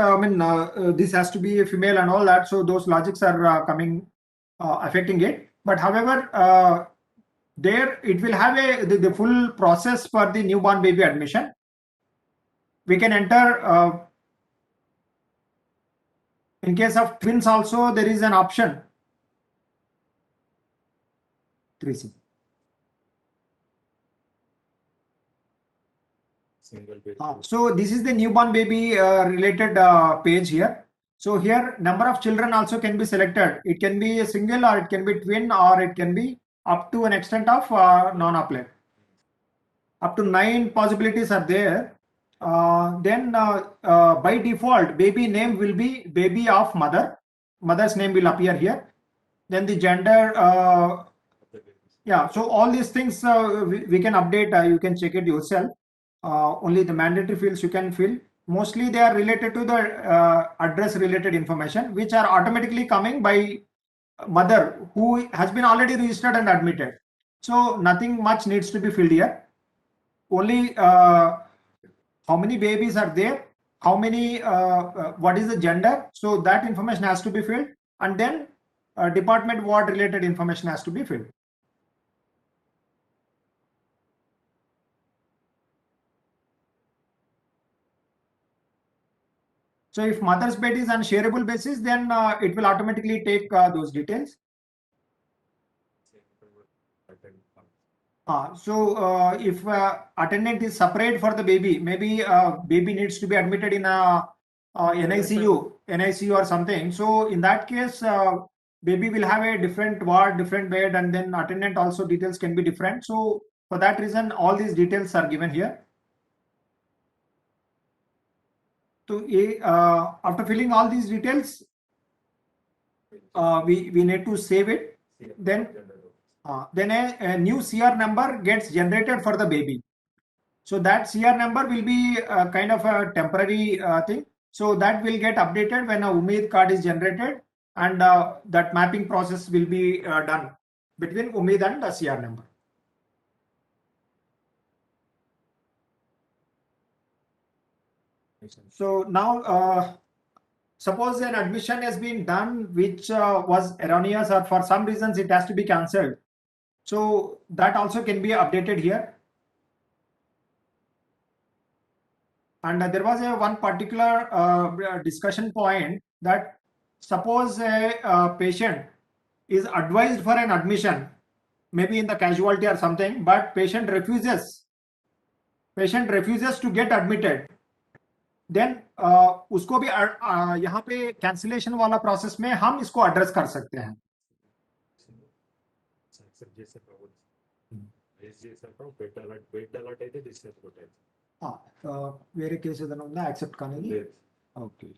Speaker 1: this has to be a female and all that. So those logics are coming affecting it. But however, there it will have the full process for the newborn baby admission. We can enter in case of twins also. There is an option 3C. So this is the newborn baby related page here. So here number of children also can be selected. It can be a single, or it can be twin, or it can be up to an extent of non-applet. Up to 9 possibilities are there. Then by default baby name will be baby of mother. Mother's name will appear here. Then the gender, yeah, so all these things we can update. You can check it yourself. Only the mandatory fields you can fill. Mostly they are related to the address related information, which are automatically coming by mother who has been already registered and admitted. So nothing much needs to be filled here. Only how many babies are there, how many, what is the gender, so that information has to be filled, and then department ward related information has to be filled. So if mother's bed is on shareable basis, then it will automatically take those details. So if attendant is separate for the baby, maybe baby needs to be admitted in a NICU or something. So in that case, baby will have a different ward, different bed, and then attendant also details can be different. So for that reason, all these details are given here. So after filling all these details, we need to save it. Then a new CR number gets generated for the baby. So that CR number will be kind of a temporary thing. So that will get updated when a Umeed card is generated, and that mapping process will be done between Umeed and the CR number. So now suppose an admission has been done which was erroneous, or for some reasons it has to be cancelled. So that also can be updated here. And there was one particular discussion point that suppose a patient is advised for an admission, maybe in the casualty or something, but patient refuses to get admitted, then उसको भी यहाँ पे cancellation वाला process में हम इसको address कर सकते हैं. వేరే కేసు ఏదైనా ఉందా యాక్సెప్ట్ కానీ? Okay.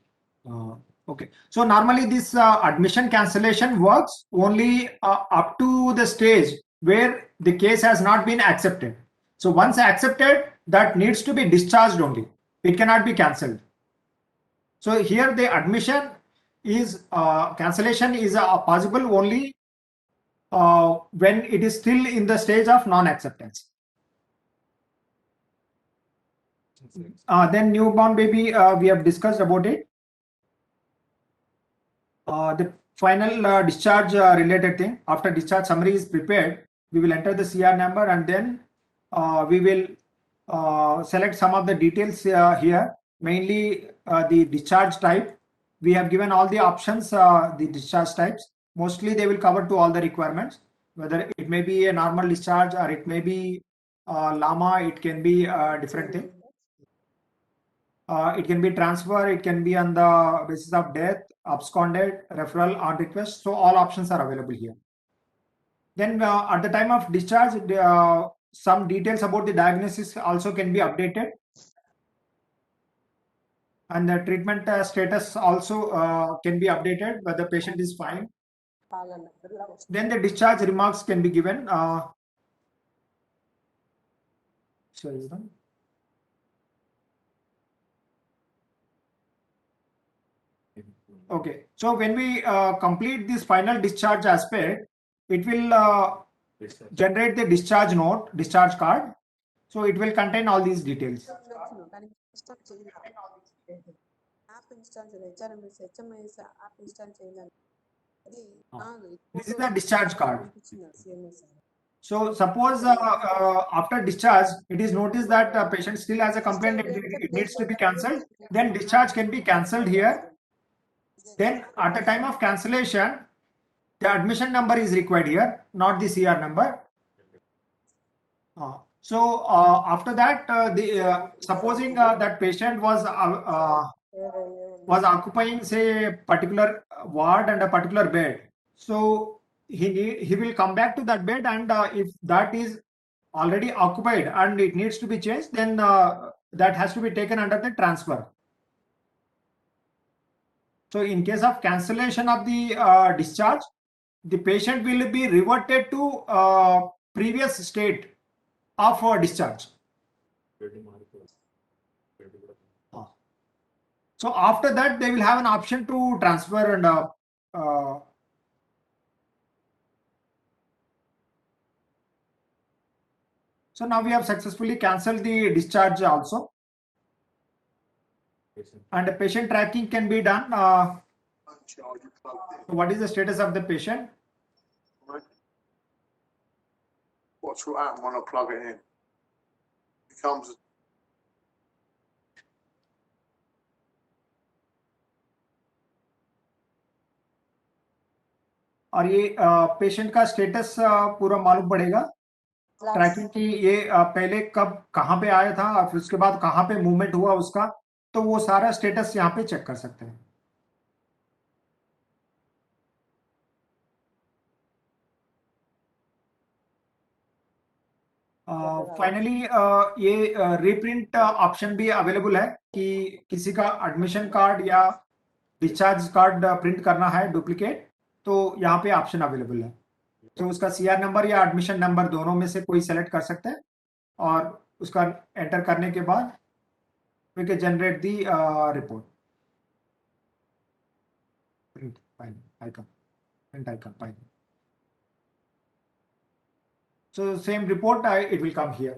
Speaker 1: Okay. So normally this admission cancellation works only up to the stage where the case has not been accepted. So once accepted, that needs to be discharged only. It cannot be cancelled. So here the admission is cancellation is possible only when it is still in the stage of non-acceptance. Then newborn baby, we have discussed about it. The final discharge related thing. After discharge summary is prepared, we will enter the CR number, and then we will select some of the details here, mainly the discharge type. We have given all the options, the discharge types. Mostly they will cover to all the requirements, whether it may be a normal discharge or it may be LAMA, it can be a different thing. It can be transfer, it can be on the basis of death, absconded, referral, on request. So all options are available here. Then at the time of discharge, some details about the diagnosis also can be updated. And the treatment status also can be updated, whether the patient is fine. Then the discharge remarks can be given. Okay, so when we complete this final discharge aspect, it will generate the discharge note, discharge card. So it will contain all these details. This is the discharge card. So suppose after discharge, it is noticed that patient still has a complaint, it needs to be cancelled. Then discharge can be cancelled here. Then at the time of cancellation, the admission number is required here, not the CR number. So after that, supposing that patient was occupying, say, a particular ward and a particular bed. So he will come back to that bed, and if that is already occupied and it needs to be changed, then that has to be taken under the transfer. So in case of cancellation of the discharge, the patient will be reverted to previous state of discharge. So after that, they will have an option to transfer and so now we have successfully cancelled the discharge also. And the patient tracking can be done. What is the status of the patient?
Speaker 2: Watch what happens when I plug it in. It comes.
Speaker 1: और ये patient का status पूरा मालूम पड़ेगा, trekking की ये पहले कब कहाँ पे आया था और फिर उसके बाद कहाँ पे मूवमेंट हुआ उसका, तो वो सारा स्टेटस यहाँ पे चेक कर सकते हैं। फाइनली ये रीप्रिंट ऑप्शन भी अवेलेबल है कि किसी का एडमिशन कार्ड या डिस्चार्ज कार्ड प्रिंट करना है डुप्लीकेट, तो यहाँ पे ऑप्शन अवेलेबल है। तो उसका सीआर नंबर या एडमिशन नंबर दोनों में से कोई सेलेक्ट कर सकते हैं और उसका एंटर करने के बाद we can generate the report. Print file icon, print icon file. So same report, it will come here.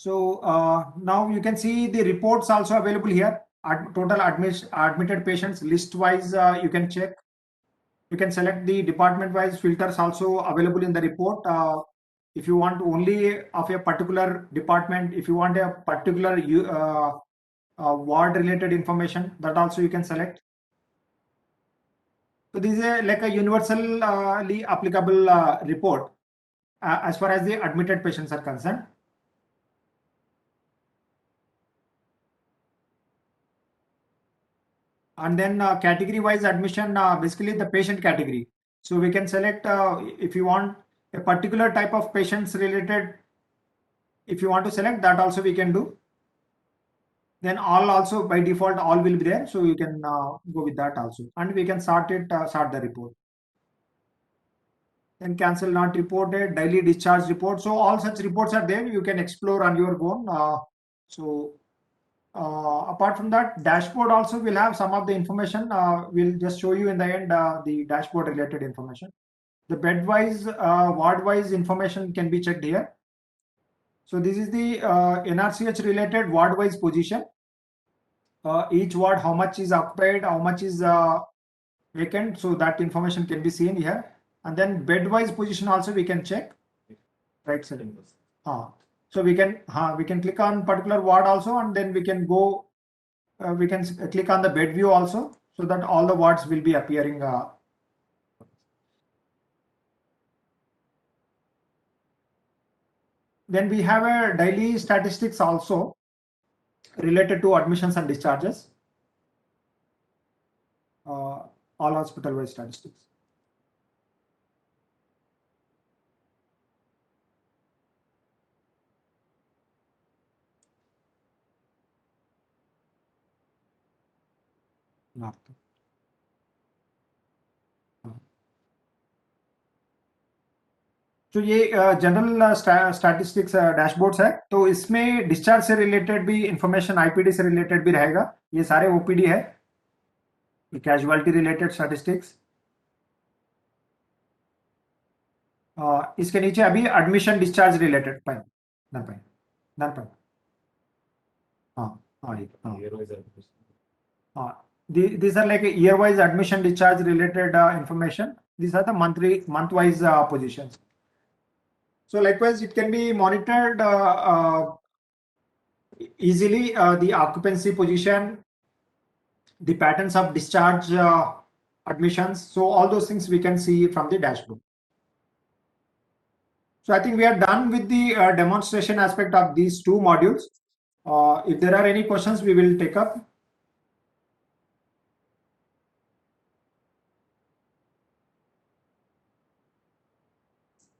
Speaker 1: So now you can see the reports also available here. Total admitted patients list wise, you can check. You can select the department wise filters also available in the report. If you want only of a particular department, if you want a particular ward related information, that also you can select. So this is like a universally applicable report as far as the admitted patients are concerned. And then category wise admission, basically the patient category. So we can select if you want a particular type of patients related, if you want to select that also we can do. Then all also by default all will be there, so you can go with that also, and we can sort the report. Then cancel not reported, daily discharge report. So all such reports are there, you can explore on your own. Apart from that, dashboard also will have some of the information. We'll just show you in the end the dashboard related information. The bed wise, ward wise information can be checked here. So this is the NRCH related ward wise position. Each ward, how much is occupied, how much is vacant. So that information can be seen here. And then bed wise position also we can check. Right side. So we can click on particular ward also, and then we can go. We can click on the bed view also, so that all the wards will be appearing. Then we have a daily statistics also related to admissions and discharges. All hospital-wide statistics. तो ये general statistics dashboards है, तो इसमें discharge से related भी information, IPD से related भी रहेगा। ये सारे ओपीडी है, कैजुअलिटी रिलेटेड स्टैटिस्टिक्स। इसके नीचे अभी एडमिशन डिस्चार्ज रिलेटेड पाइन नन पाइन। These are like a year-wise admission discharge related information. These are the month-wise positions. So likewise, it can be monitored easily, the occupancy position, the patterns of discharge, admissions. So all those things we can see from the dashboard. So I think we are done with the demonstration aspect of these two modules. If there are any questions, we will take up.